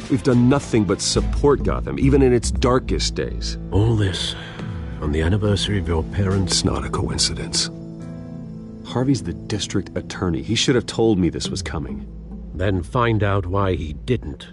We've done nothing but support Gotham, even in its darkest days. All this on the anniversary of your parents'... It's not a coincidence. Harvey's the district attorney. He should have told me this was coming. Then find out why he didn't.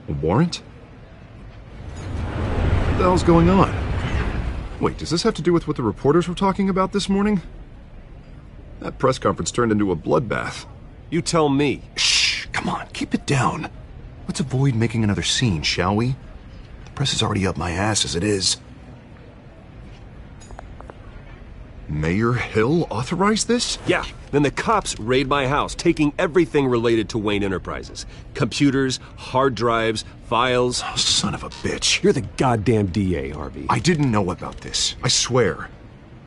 A warrant? What the hell's going on? Wait, does this have to do with what the reporters were talking about this morning? That press conference turned into a bloodbath. You tell me. Shh, come on, keep it down. Let's avoid making another scene, shall we? The press is already up my ass as it is. Mayor Hill authorized this? Yeah. Then the cops raid my house, taking everything related to Wayne Enterprises. Computers, hard drives, files. Oh, son of a bitch. You're the goddamn DA, Harvey. I didn't know about this. I swear.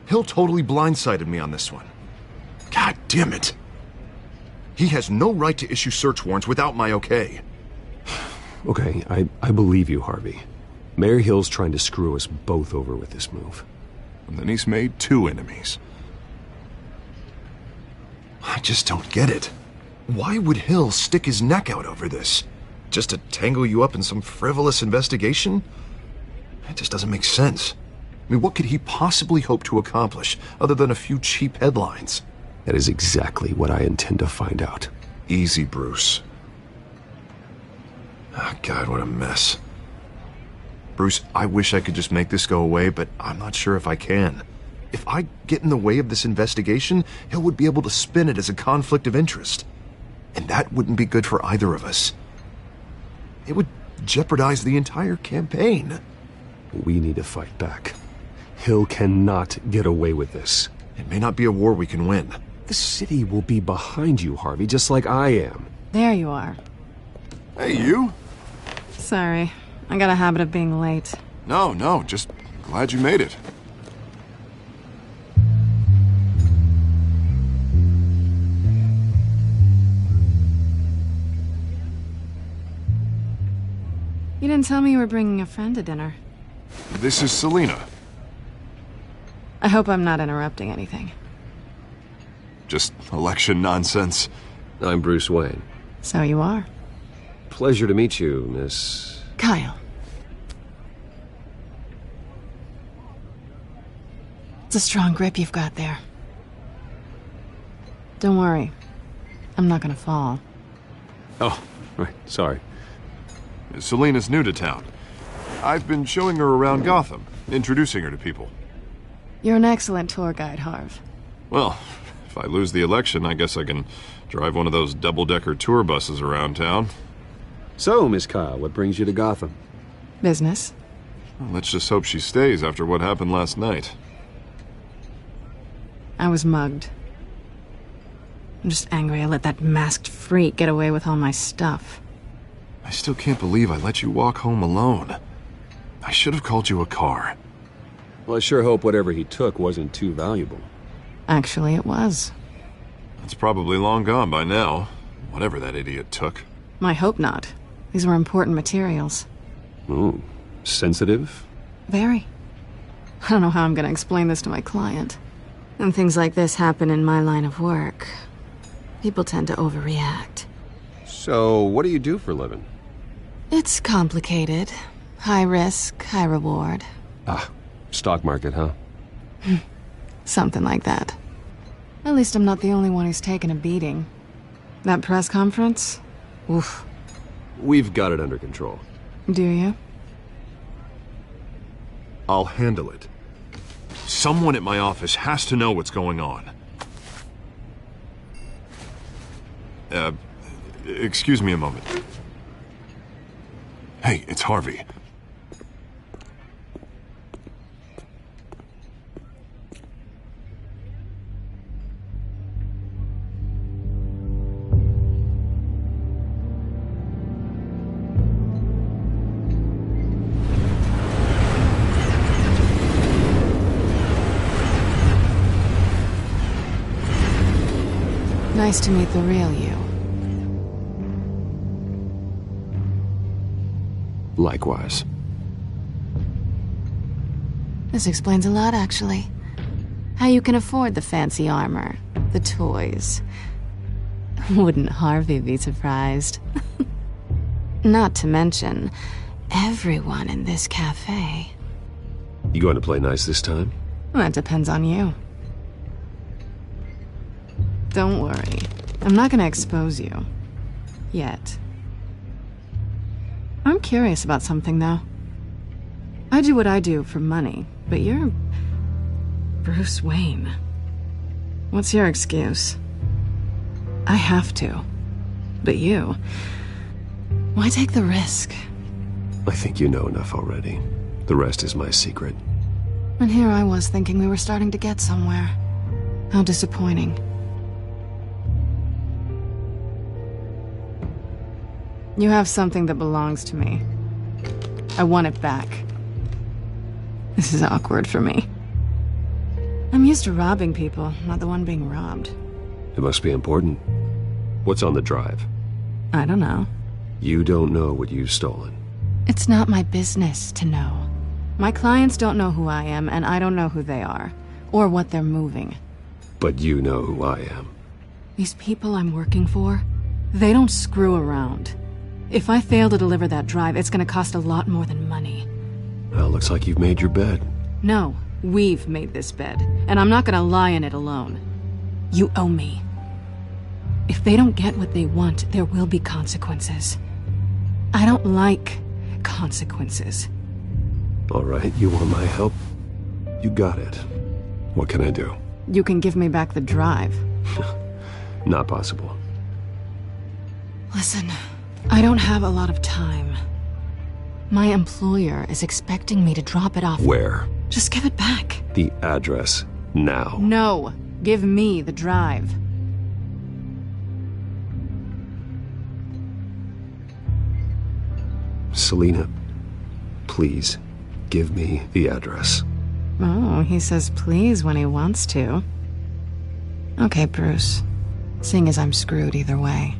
Hill totally blindsided me on this one. God damn it. He has no right to issue search warrants without my okay. Okay, I believe you, Harvey. Mayor Hill's trying to screw us both over with this move. And then he's made 2 enemies. I just don't get it. Why would Hill stick his neck out over this? Just to tangle you up in some frivolous investigation? It just doesn't make sense. I mean, what could he possibly hope to accomplish other than a few cheap headlines? That is exactly what I intend to find out. Easy, Bruce. Oh, God, what a mess. Bruce, I wish I could just make this go away, but I'm not sure if I can. If I get in the way of this investigation, Hill would be able to spin it as a conflict of interest. And that wouldn't be good for either of us. It would jeopardize the entire campaign. We need to fight back. Hill cannot get away with this. It may not be a war we can win. The city will be behind you, Harvey, just like I am. There you are. Hey, you? Sorry. I got a habit of being late. No, just glad you made it. You didn't tell me you were bringing a friend to dinner. This is Selina. I hope I'm not interrupting anything. Just election nonsense. I'm Bruce Wayne. So you are. Pleasure to meet you, Miss... Kyle. It's a strong grip you've got there. Don't worry. I'm not gonna fall. Oh, right. Sorry. Selina's new to town. I've been showing her around Gotham, introducing her to people. You're an excellent tour guide, Harv. Well, if I lose the election, I guess I can drive one of those double-decker tour buses around town. So, Miss Kyle, what brings you to Gotham? Business. Well, let's just hope she stays after what happened last night. I was mugged. I'm just angry I let that masked freak get away with all my stuff. I still can't believe I let you walk home alone. I should have called you a car. Well, I sure hope whatever he took wasn't too valuable. Actually, it was. It's probably long gone by now, whatever that idiot took. I hope not. These were important materials. Ooh, sensitive? Very. I don't know how I'm gonna explain this to my client. When things like this happen in my line of work, people tend to overreact. So, what do you do for a living? It's complicated. High risk, high reward. Ah, stock market, huh? Something like that. At least I'm not the only one who's taken a beating. That press conference? Oof. We've got it under control. Do you? I'll handle it. Someone at my office has to know what's going on. Excuse me a moment. Hey, it's Harvey. Nice to meet the real you. Likewise. This explains a lot, actually. How you can afford the fancy armor, the toys. Wouldn't Harvey be surprised? Not to mention, everyone in this cafe. You going to play nice this time? That depends on you. Don't worry. I'm not gonna expose you. Yet. I'm curious about something, though. I do what I do for money, but you're Bruce Wayne. What's your excuse? I have to. But you... why take the risk? I think you know enough already. The rest is my secret. And here I was thinking we were starting to get somewhere. How disappointing. You have something that belongs to me. I want it back. This is awkward for me. I'm used to robbing people, not the one being robbed. It must be important. What's on the drive? I don't know. You don't know what you've stolen. It's not my business to know. My clients don't know who I am, and I don't know who they are, or what they're moving. But you know who I am. These people I'm working for, they don't screw around. If I fail to deliver that drive, it's gonna cost a lot more than money. Well, looks like you've made your bed. No, we've made this bed, and I'm not gonna lie in it alone. You owe me. If they don't get what they want, there will be consequences. I don't like consequences. All right, you want my help? You got it. What can I do? You can give me back the drive. Not possible. Listen, I don't have a lot of time. My employer is expecting me to drop it off. Where? Just give it back. The address, now. No, give me the drive. Selina, please, give me the address. Oh, he says please when he wants to. Okay, Bruce. Seeing as I'm screwed either way.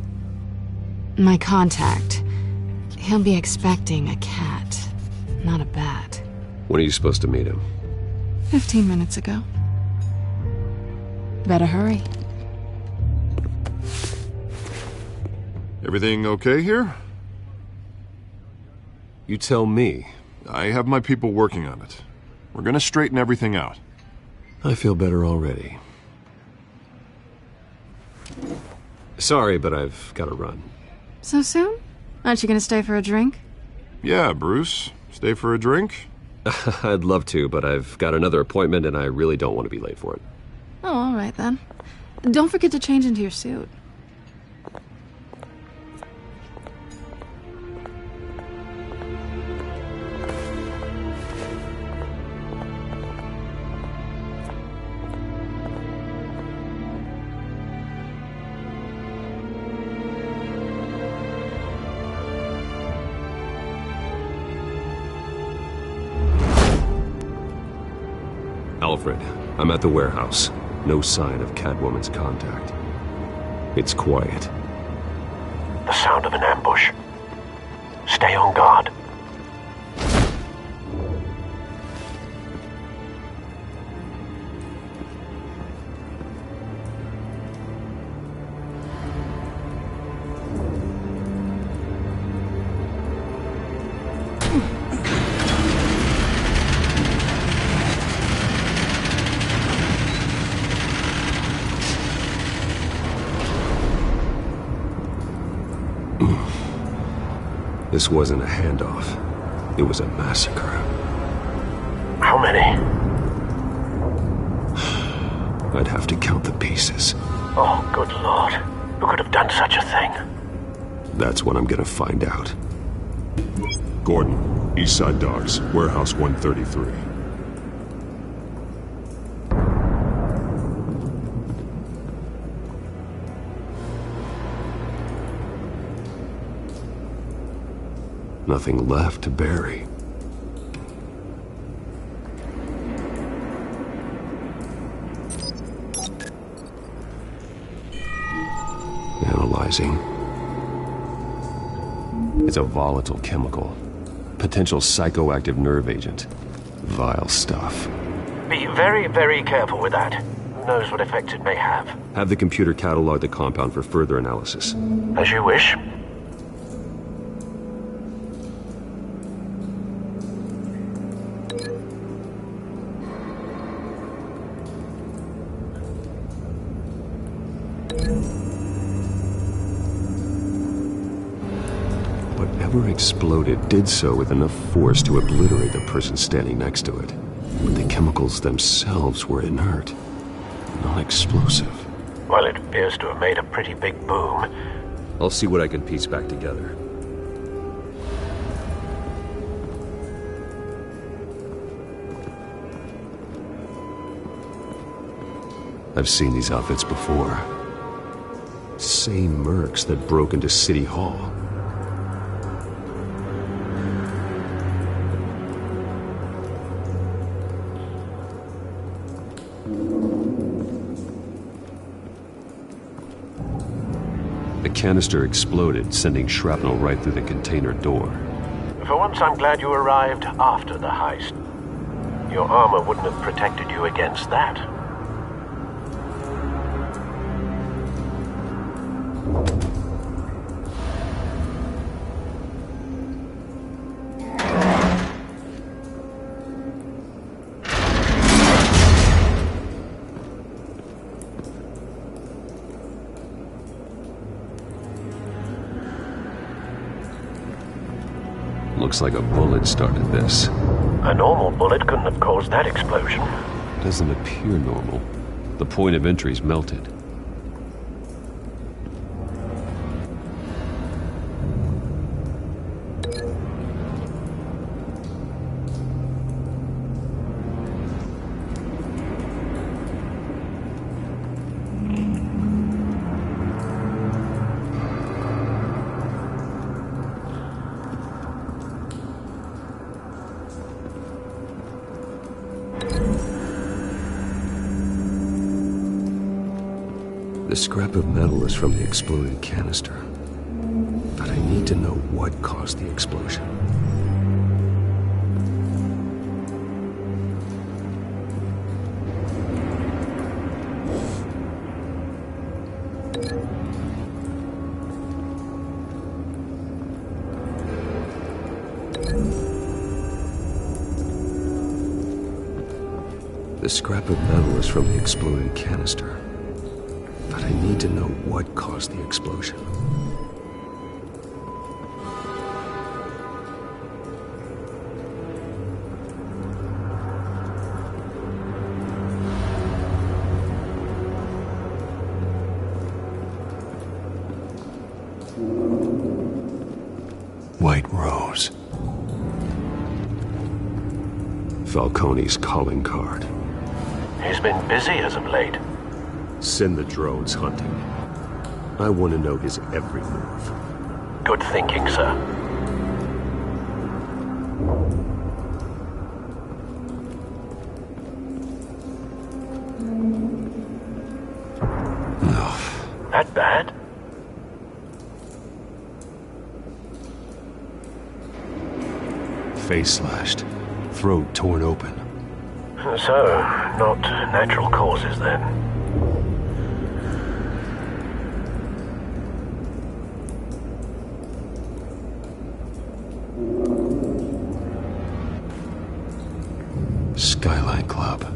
My contact. He'll be expecting a cat, not a bat. When are you supposed to meet him? 15 minutes ago. Better hurry. Everything okay here? You tell me. I have my people working on it. We're gonna straighten everything out. I feel better already. Sorry, but I've got to run. So soon? Aren't you gonna stay for a drink? Yeah, Bruce. Stay for a drink? I'd love to, but I've got another appointment and I really don't want to be late for it. Oh, all right then. Don't forget to change into your suit. Alfred, I'm at the warehouse. No sign of Catwoman's contact. It's quiet. The sound of an ambush. Stay on guard. This wasn't a handoff. It was a massacre. How many? I'd have to count the pieces. Oh, good lord. Who could have done such a thing? That's what I'm gonna find out. Gordon, Eastside Docks, Warehouse 133. Nothing left to bury. Analyzing. It's a volatile chemical. Potential psychoactive nerve agent. Vile stuff. Be very, very careful with that. Who knows what effect it may have? Have the computer catalog the compound for further analysis. As you wish. Whatever exploded did so with enough force to obliterate the person standing next to it. But the chemicals themselves were inert, non-explosive. Well, it appears to have made a pretty big boom. I'll see what I can piece back together. I've seen these outfits before. Same mercs that broke into City Hall. The canister exploded, sending shrapnel right through the container door. For once, I'm glad you arrived after the heist. Your armor wouldn't have protected you against that. Looks like a bullet started this. A normal bullet couldn't have caused that explosion. Doesn't appear normal. The point of entry's melted. The scrap of metal is from the exploded canister. But I need to know what caused the explosion. The scrap of metal is from the exploded canister. But I need to know what caused the explosion. White Rose. Falcone's calling card. He's been busy as of late. Send the drones hunting. I want to know his every move. Good thinking, sir. That bad? Face slashed. Throat torn open. So, not natural causes then. Skyline Club.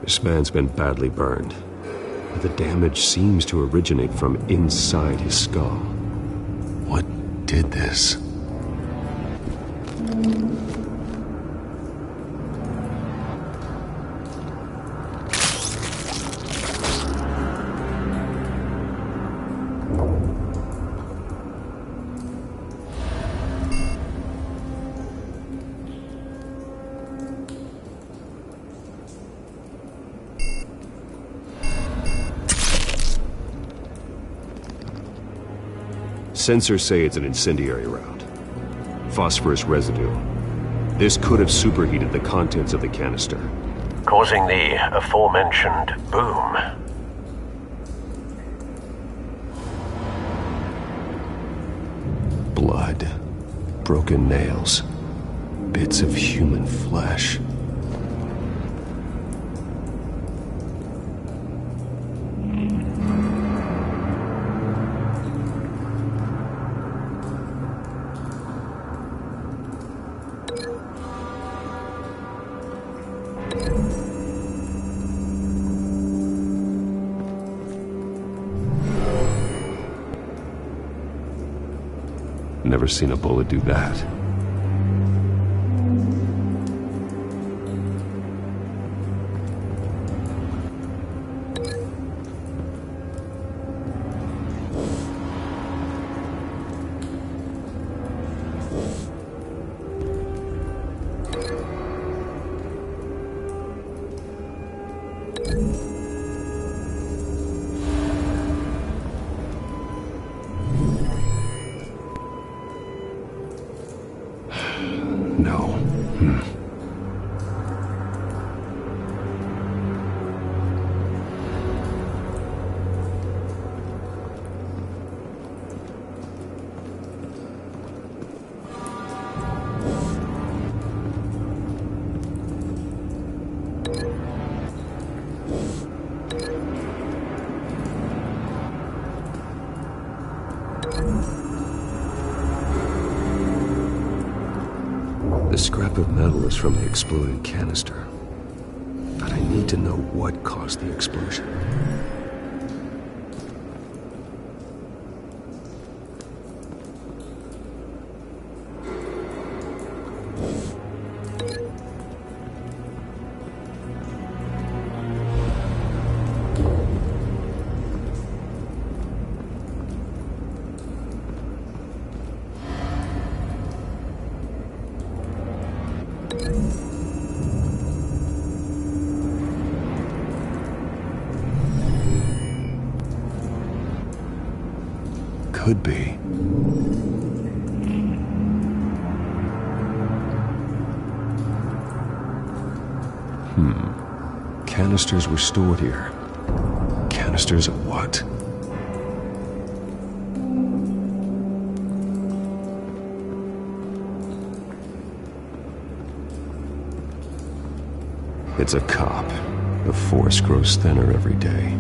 This man's been badly burned. But the damage seems to originate from inside his skull. What did this? Sensors say it's an incendiary round. Phosphorus residue. This could have superheated the contents of the canister, causing the aforementioned boom. Blood, broken nails, bits of human flesh. Never seen a bullet do that. No. The scrap of metal is from the exploded canister. But I need to know what caused the explosion. Could be. Canisters were stored here. Canisters of what? It's a cop. The force grows thinner every day.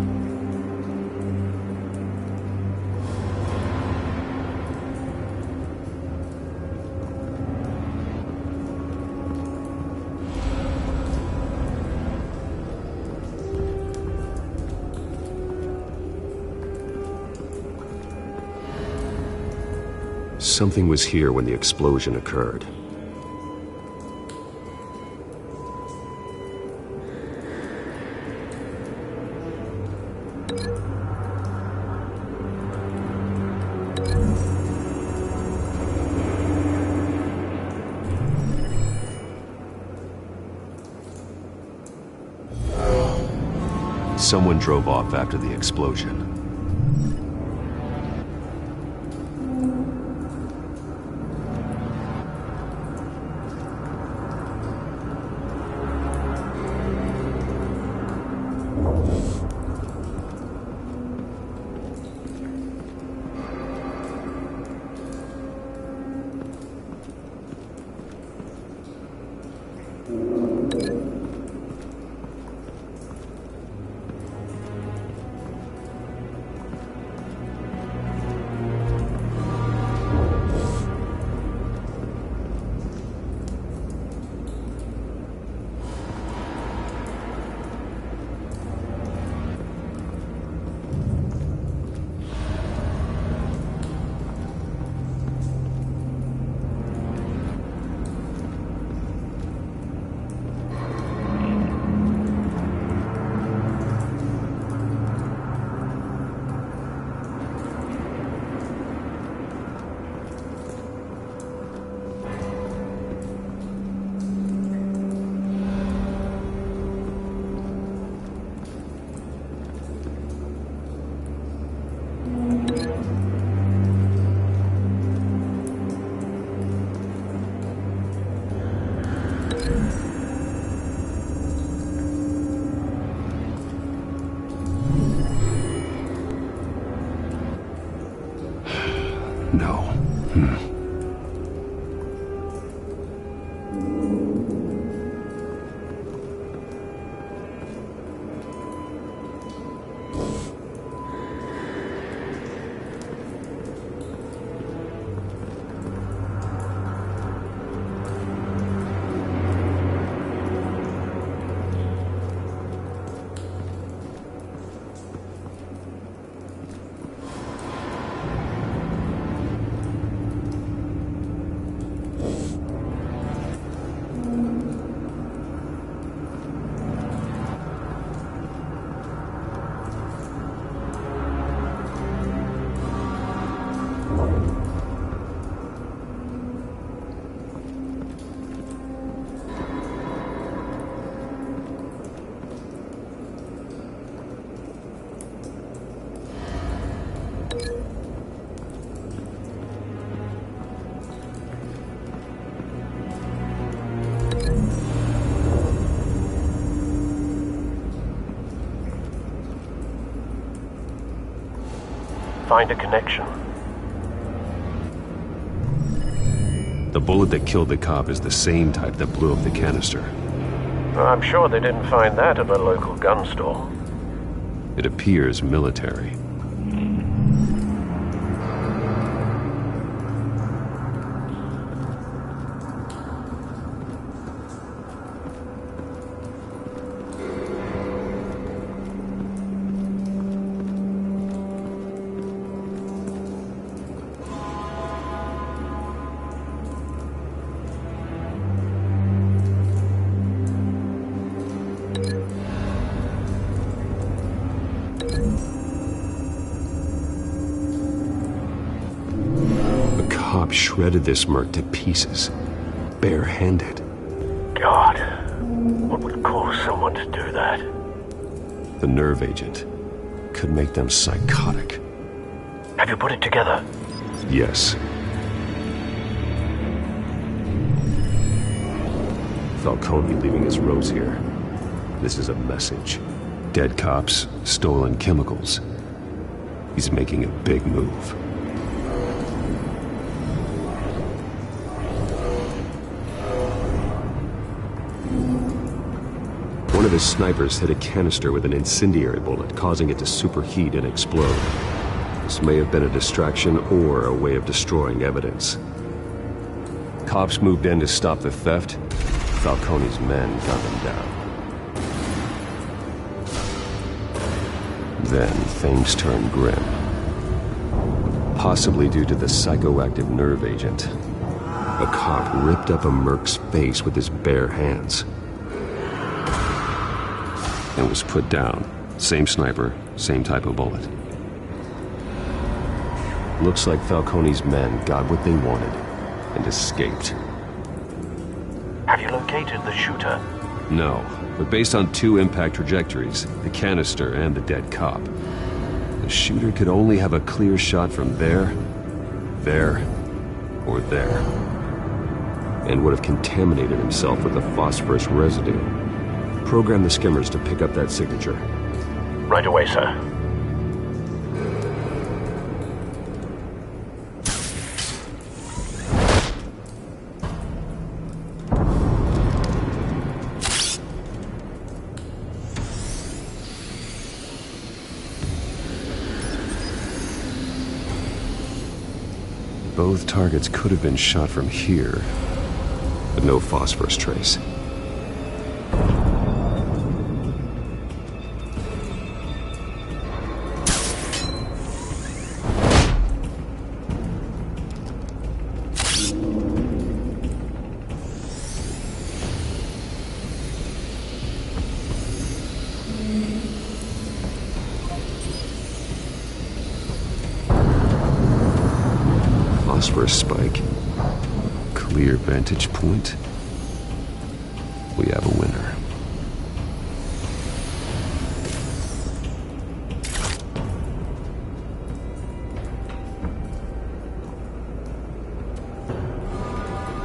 Something was here when the explosion occurred. Someone drove off after the explosion. Find a connection. The bullet that killed the cop is the same type that blew up the canister. I'm sure they didn't find that at a local gun store. It appears military. Shredded this merc to pieces, barehanded. God, what would cause someone to do that? The nerve agent could make them psychotic. Have you put it together? Yes. Falcone leaving his rose here. This is a message. Dead cops, stolen chemicals. He's making a big move. One of his snipers hit a canister with an incendiary bullet, causing it to superheat and explode. This may have been a distraction or a way of destroying evidence. Cops moved in to stop the theft. Falcone's men got them down. Then things turned grim. Possibly due to the psychoactive nerve agent. A cop ripped up a merc's face with his bare hands. And was put down. Same sniper, same type of bullet. Looks like Falcone's men got what they wanted and escaped. Have you located the shooter? No, but based on two impact trajectories, the canister and the dead cop, the shooter could only have a clear shot from there, or there, and would have contaminated himself with the phosphorus residue. Program the skimmers to pick up that signature. Right away, sir. Both targets could have been shot from here, but no phosphorus trace. Phosphorus spike. Clear vantage point. We have a winner.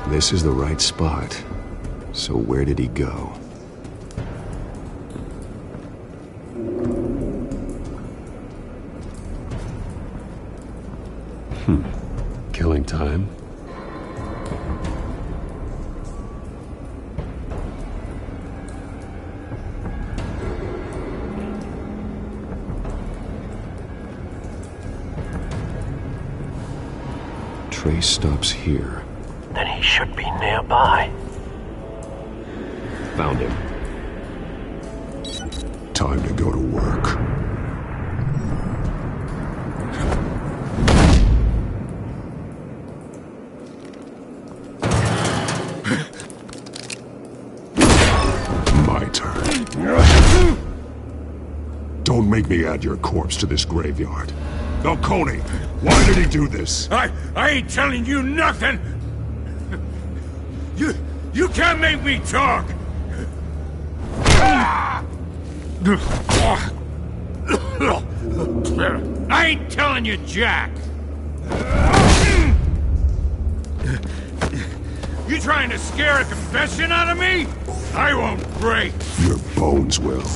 This is the right spot. So where did he go? Killing same time. Trace stops here. Then he should be nearby. Found him. Time to go to work. My turn. Don't make me add your corpse to this graveyard. Falcone, why did he do this? I ain't telling you nothing! You can't make me talk! I ain't telling you jack! You trying to scare a confession out of me? I won't break! Your bones will.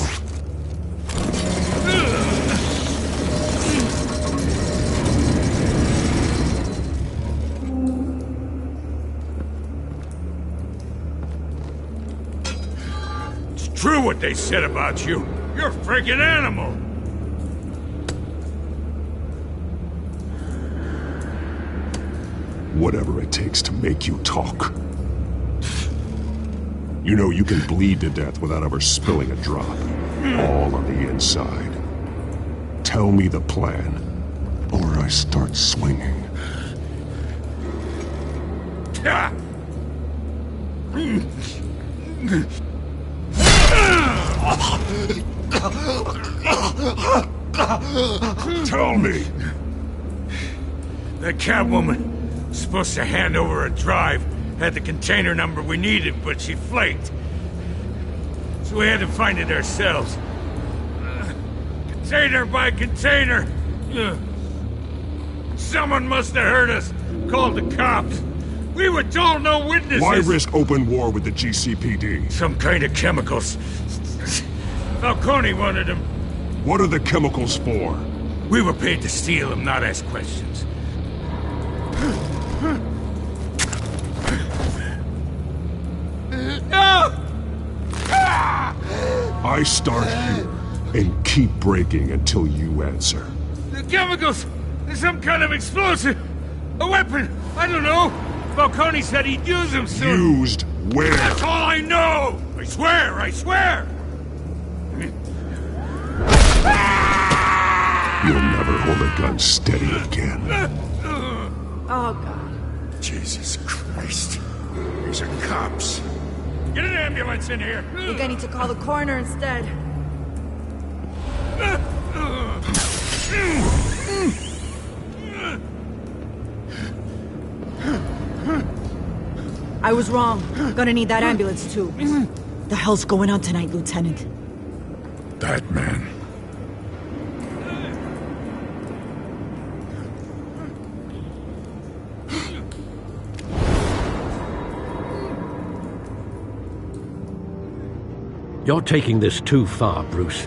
True what they said about you. You're a freaking animal. Whatever it takes to make you talk. You know you can bleed to death without ever spilling a drop. All on the inside. Tell me the plan, or I start swinging. Tell me! That Catwoman was supposed to hand over a drive. Had the container number we needed, but she flaked. So we had to find it ourselves. Container by container. Someone must have heard us. Called the cops. We were told no witnesses. Why risk open war with the GCPD? Some kind of chemicals. Falcone wanted them. What are the chemicals for? We were paid to steal them, not ask questions. No! I start here and keep breaking until you answer. The chemicals! There's some kind of explosive! A weapon! I don't know! Falcone said he'd use them soon! Used where? That's all I know! I swear! I swear! You'll never hold a gun steady again. Oh, God. Jesus Christ. These are cops. Get an ambulance in here! I think I need to call the coroner instead. I was wrong. Gonna need that ambulance, too. The hell's going on tonight, Lieutenant? Batman. You're taking this too far, Bruce.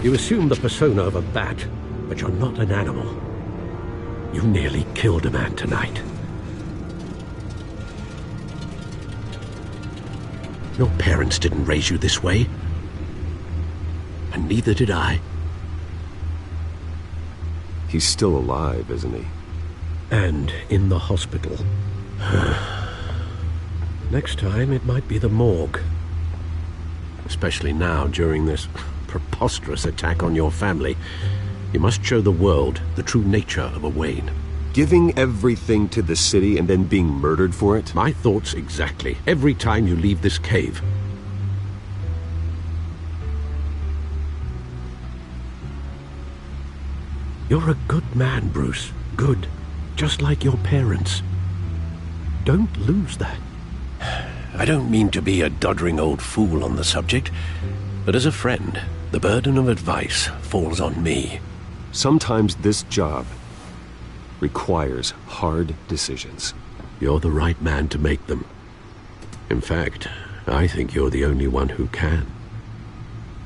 You assume the persona of a bat, but you're not an animal. You nearly killed a man tonight. Your parents didn't raise you this way. And neither did I. He's still alive, isn't he? And in the hospital. Next time, it might be the morgue. Especially now, during this preposterous attack on your family. You must show the world the true nature of a Wayne. Giving everything to the city and then being murdered for it? My thoughts exactly. Every time you leave this cave. You're a good man, Bruce. Good. Just like your parents. Don't lose that. I don't mean to be a doddering old fool on the subject, but as a friend, the burden of advice falls on me. Sometimes this job requires hard decisions. You're the right man to make them. In fact, I think you're the only one who can.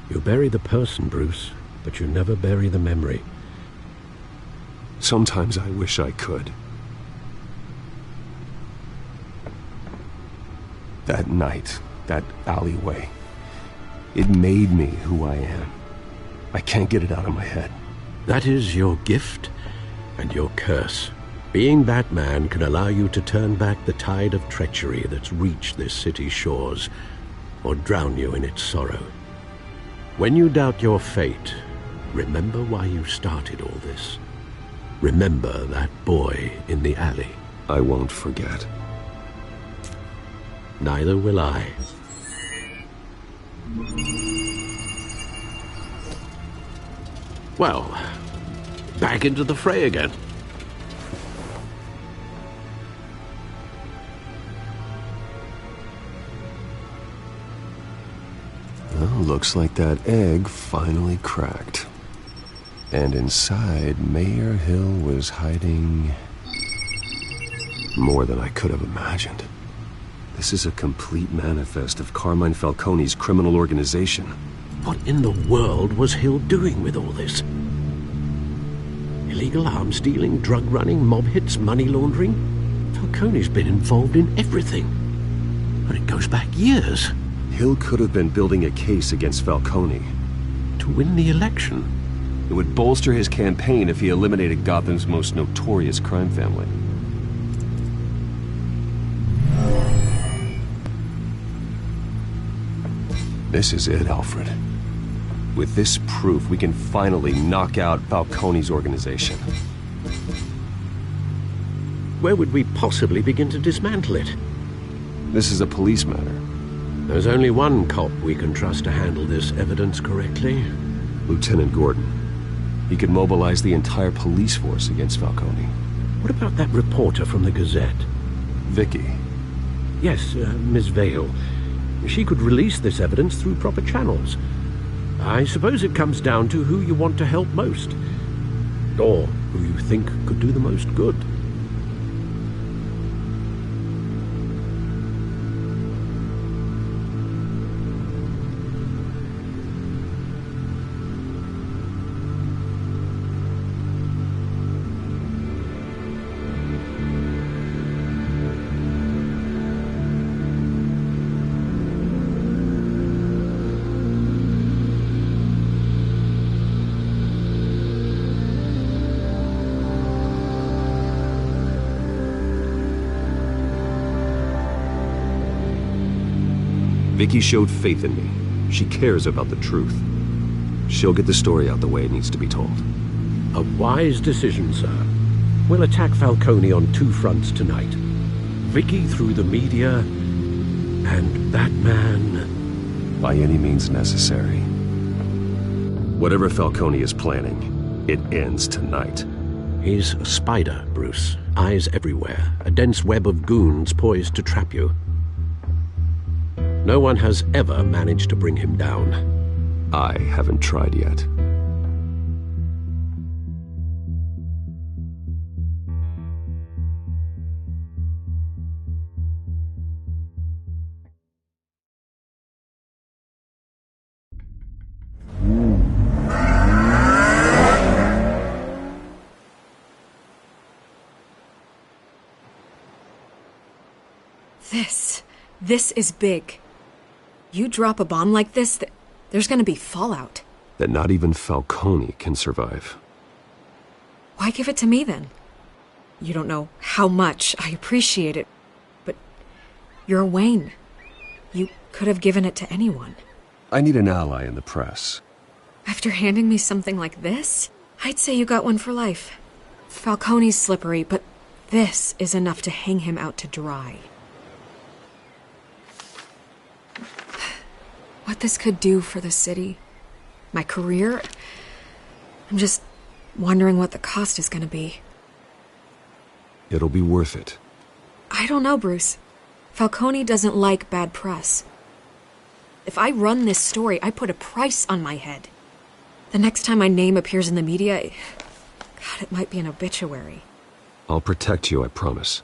You bury the person, Bruce, but you never bury the memory. Sometimes I wish I could. That night, that alleyway, it made me who I am. I can't get it out of my head. That is your gift and your curse. Being Batman can allow you to turn back the tide of treachery that's reached this city's shores, or drown you in its sorrow. When you doubt your fate, remember why you started all this. Remember that boy in the alley. I won't forget. Neither will I. Well, back into the fray again. Well, looks like that egg finally cracked. And inside, Mayor Hill was hiding more than I could have imagined. This is a complete manifest of Carmine Falcone's criminal organization. What in the world was Hill doing with all this? Illegal arms dealing, drug running, mob hits, money laundering? Falcone's been involved in everything. And it goes back years. Hill could have been building a case against Falcone. To win the election? It would bolster his campaign if he eliminated Gotham's most notorious crime family. This is it, Alfred. With this proof, we can finally knock out Falcone's organization. Where would we possibly begin to dismantle it? This is a police matter. There's only one cop we can trust to handle this evidence correctly. Lieutenant Gordon. He could mobilize the entire police force against Falcone. What about that reporter from the Gazette? Vicky. Yes, Miss Vale. She could release this evidence through proper channels. I suppose it comes down to who you want to help most. Or who you think could do the most good. Vicky showed faith in me. She cares about the truth. She'll get the story out the way it needs to be told. A wise decision, sir. We'll attack Falcone on two fronts tonight. Vicky through the media, and Batman... by any means necessary. Whatever Falcone is planning, it ends tonight. He's a spider, Bruce. Eyes everywhere. A dense web of goons poised to trap you. No one has ever managed to bring him down. I haven't tried yet. This is big. You drop a bomb like this, there's gonna be fallout. That not even Falcone can survive. Why give it to me, then? You don't know how much I appreciate it, but you're Wayne. You could have given it to anyone. I need an ally in the press. After handing me something like this, I'd say you got one for life. Falcone's slippery, but this is enough to hang him out to dry. What this could do for the city, my career, I'm just wondering what the cost is gonna be. It'll be worth it. I don't know, Bruce. Falcone doesn't like bad press. If I run this story, I put a price on my head. The next time my name appears in the media, God, it might be an obituary. I'll protect you, I promise.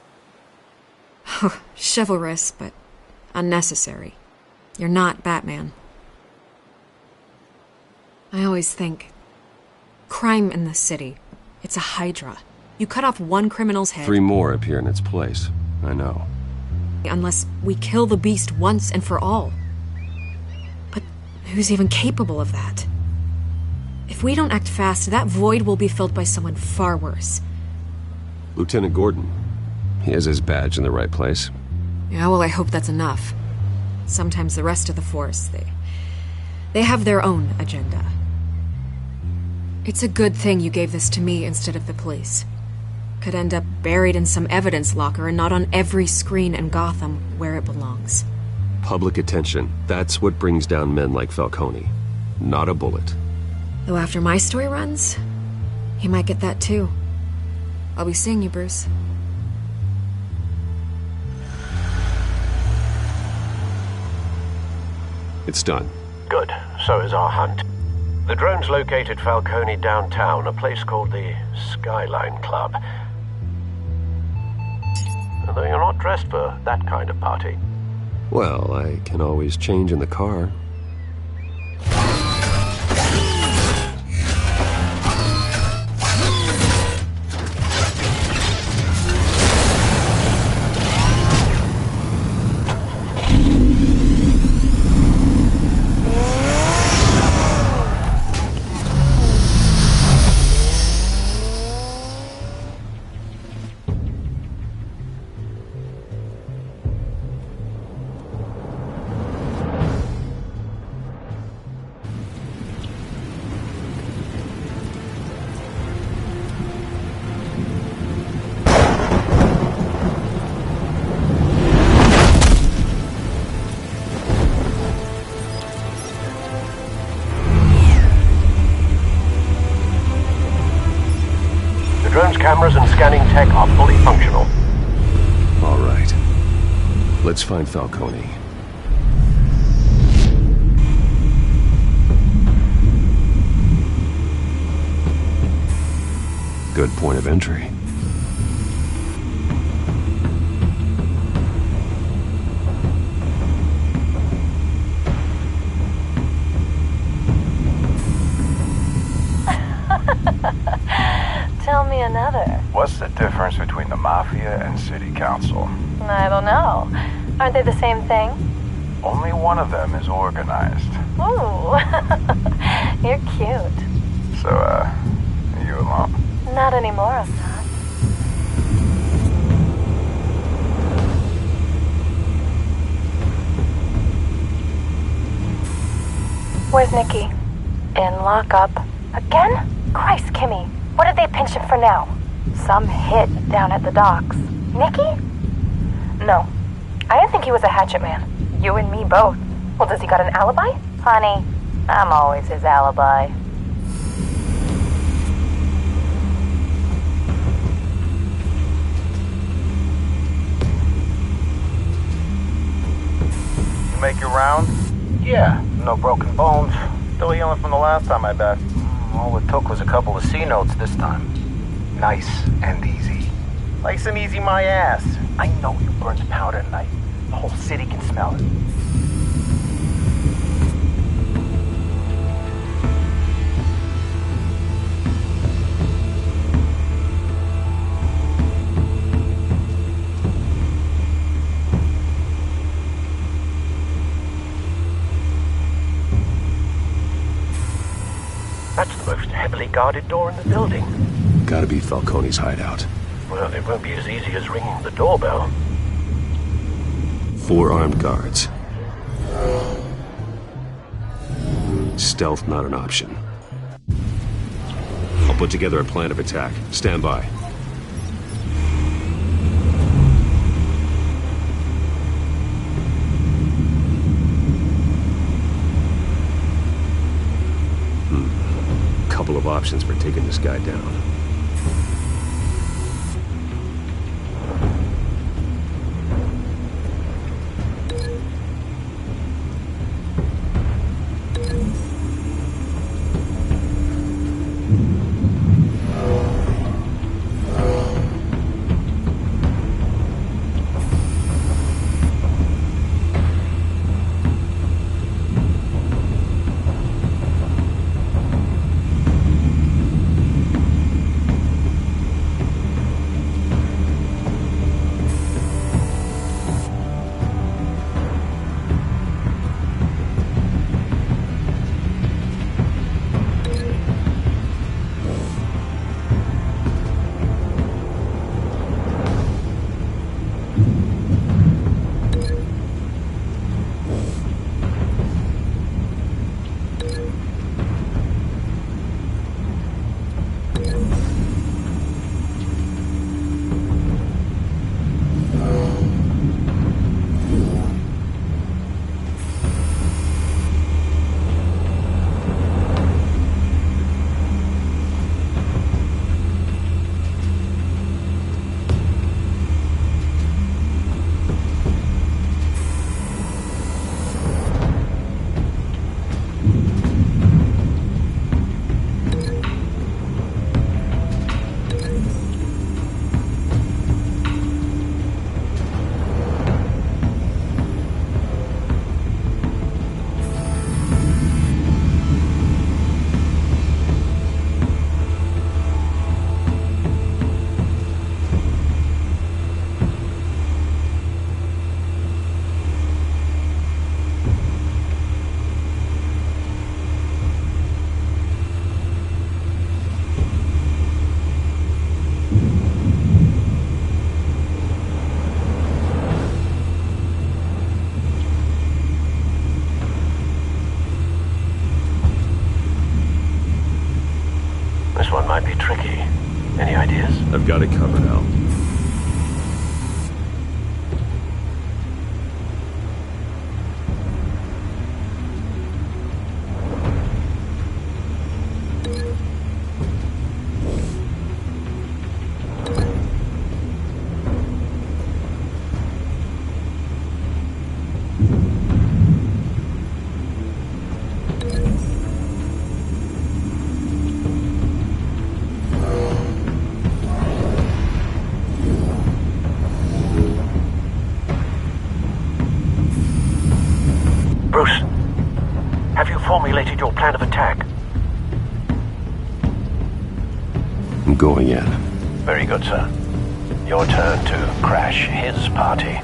Chivalrous, but unnecessary. You're not Batman. I always think, crime in this city, it's a hydra. You cut off one criminal's head... 3 more appear in its place. I know. Unless we kill the beast once and for all. But who's even capable of that? If we don't act fast, that void will be filled by someone far worse. Lieutenant Gordon. He has his badge in the right place. Yeah, well, I hope that's enough. Sometimes the rest of the force, they have their own agenda. It's a good thing you gave this to me instead of the police. Could end up buried in some evidence locker and not on every screen in Gotham where it belongs. Public attention. That's what brings down men like Falcone. Not a bullet. Though after my story runs, he might get that too. I'll be seeing you, Bruce. It's done. Good. So is our hunt. The drones located Falcone downtown, a place called the Skyline Club. Although you're not dressed for that kind of party. Well, I can always change in the car. Cameras and scanning tech are fully functional. All right. Let's find Falcone. Good point of entry. Tell me another. What's the difference between the Mafia and City Council? I don't know. Aren't they the same thing? Only one of them is organized. Ooh. You're cute. So, are you alone? Not anymore, I'm not. Where's Nikki? In lockup. Again? Christ, Kimmy. What did they pinch him for now? Some hit down at the docks. Nikki? No. I didn't think he was a hatchet man. You and me both. Well, does he got an alibi? Honey, I'm always his alibi. You make your round? Yeah, no broken bones. Still healing from the last time, I bet. All it took was a couple of C notes this time. Nice and easy. Nice and easy my ass. I know you burned powder tonight. The whole city can smell it. That's the most heavily guarded door in the building. Gotta be Falcone's hideout. Well, it won't be as easy as ringing the doorbell. 4 armed guards. Stealth not an option. I'll put together a plan of attack. Stand by. Couple of options for taking this guy down. might be tricky. Any ideas? I've got it covered, Al. Bruce, have you formulated your plan of attack? I'm going in. Very good, sir. Your turn to crash his party.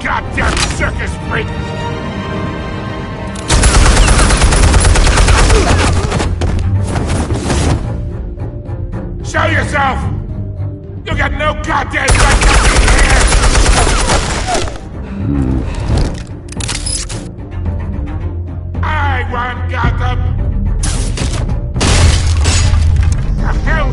Goddamn circus freak! Show yourself! You got no goddamn right to be here! I want Gotham! The hell?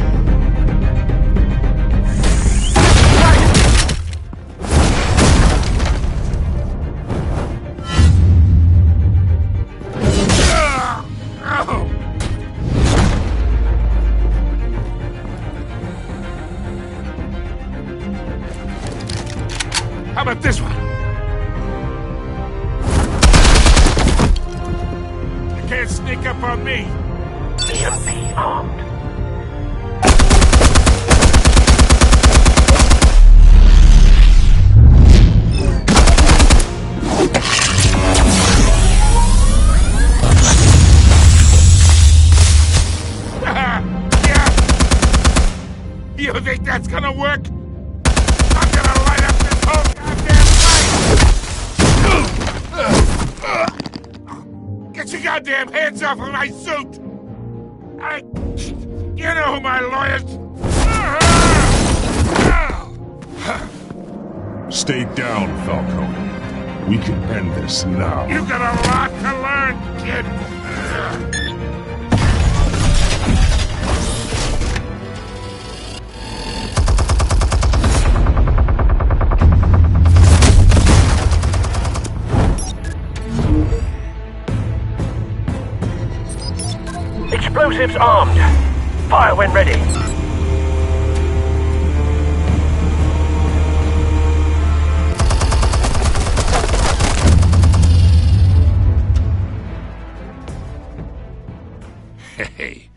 How about this one? You can't sneak up on me. EMP armed. Yeah. You think that's gonna work? I'm gonna light up this whole goddamn place! Get your goddamn hands off of my suit! You know who my lawyers... Stay down, Falcone. We can end this now. You got a lot to learn, kid! Explosives armed. Fire when ready. Hey.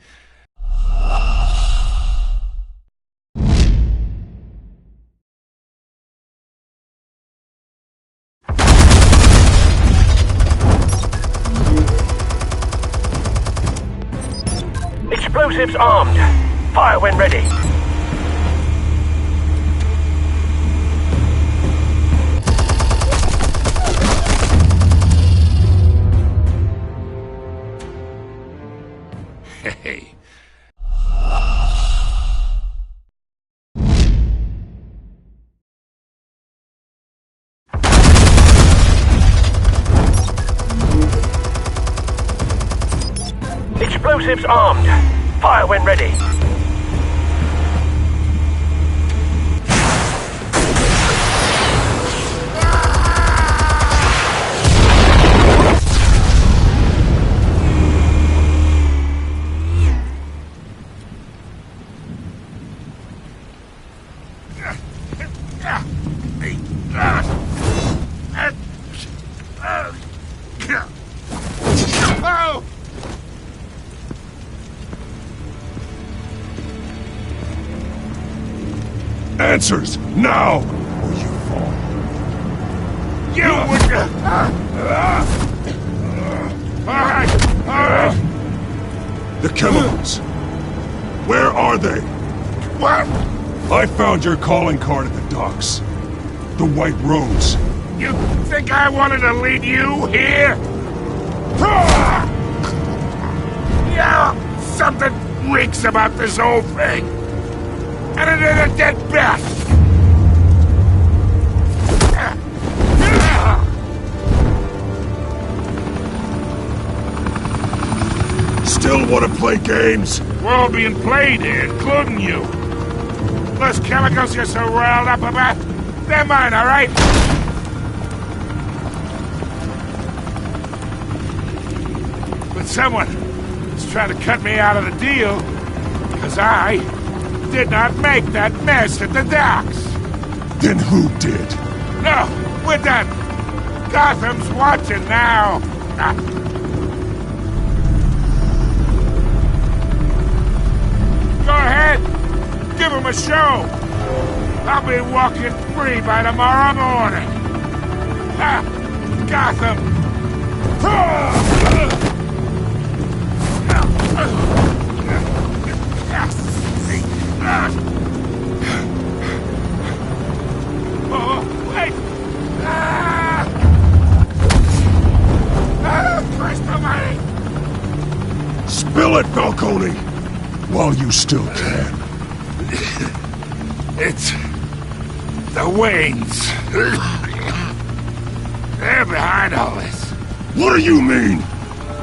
Explosives armed. Fire when ready. Hey. Explosives armed. Fire when ready. Answers, now! Or you fall. You would... Alright! The chemicals. Where are they? What? I found your calling card at the docks. The White Rose. You think I wanted to lead you here? Yeah, something reeks about this whole thing. And it is a dead bat. Still want to play games? We're all being played here, including you. Those chemicals you're so riled up about, they're mine, all right? But someone is trying to cut me out of the deal, because I did not make that mess at the docks. Then who did? No, we're done. Gotham's watching now. Go ahead. Give him a show. I'll be walking free by tomorrow morning. Gotham. Oh, wait! Christ almighty! Spill it, Falcone! While you still can. It's... the Waynes. They're behind all this. What do you mean?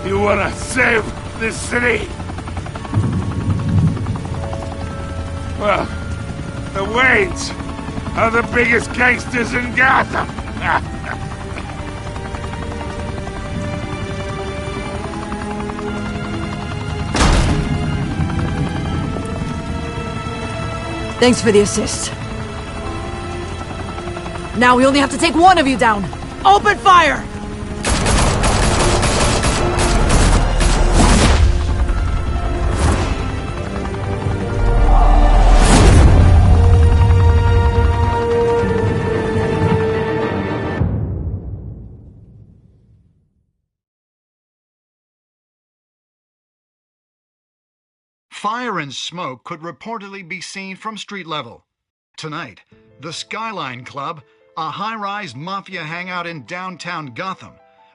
You wanna save this city? Well, the Waynes are the biggest gangsters in Gotham. Thanks for the assist. Now we only have to take one of you down. Open fire! Fire and smoke could reportedly be seen from street level. Tonight, the Skyline Club, a high-rise mafia hangout in downtown Gotham,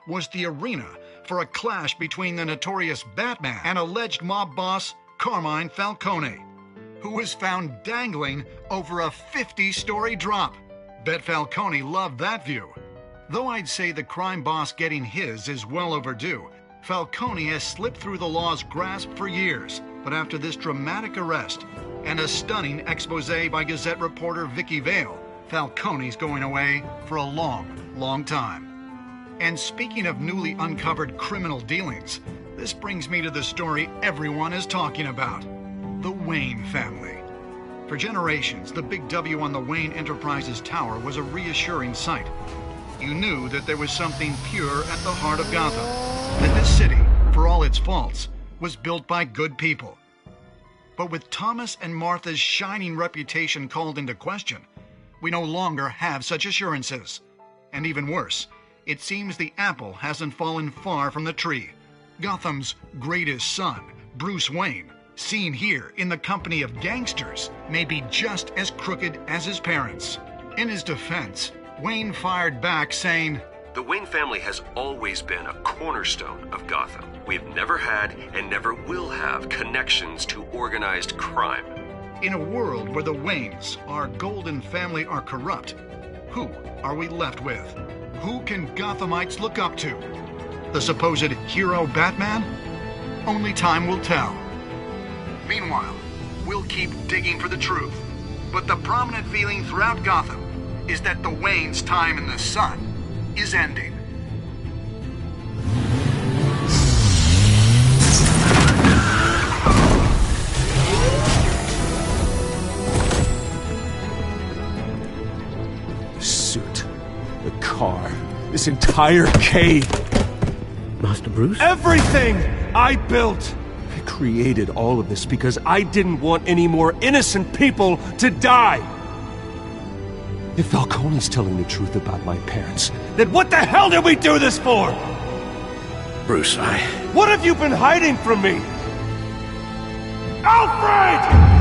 was the arena for a clash between the notorious Batman and alleged mob boss Carmine Falcone, who was found dangling over a 50-story drop. Bet Falcone loved that view. Though I'd say the crime boss getting his is well overdue, Falcone has slipped through the law's grasp for years. But after this dramatic arrest and a stunning expose by Gazette reporter Vicky Vale, Falcone's going away for a long, long time. And speaking of newly uncovered criminal dealings, this brings me to the story everyone is talking about: the Wayne family. For generations, the big W on the Wayne Enterprises Tower was a reassuring sight. You knew that there was something pure at the heart of Gotham, that this city, for all its faults, was built by good people. But with Thomas and Martha's shining reputation called into question, we no longer have such assurances. And even worse, it seems the apple hasn't fallen far from the tree. Gotham's greatest son, Bruce Wayne, seen here in the company of gangsters, may be just as crooked as his parents. In his defense, Wayne fired back saying, "The Wayne family has always been a cornerstone of Gotham. We've never had and never will have connections to organized crime." In a world where the Waynes, our golden family, are corrupt, who are we left with? Who can Gothamites look up to? The supposed hero Batman? Only time will tell. Meanwhile, we'll keep digging for the truth. But the prominent feeling throughout Gotham is that the Wayne's time in the sun is ending. The suit, the car, this entire cave. Master Bruce? Everything I built! I created all of this because I didn't want any more innocent people to die! If Falcone's telling the truth about my parents, then what the hell did we do this for? Bruce, What have you been hiding from me? Alfred!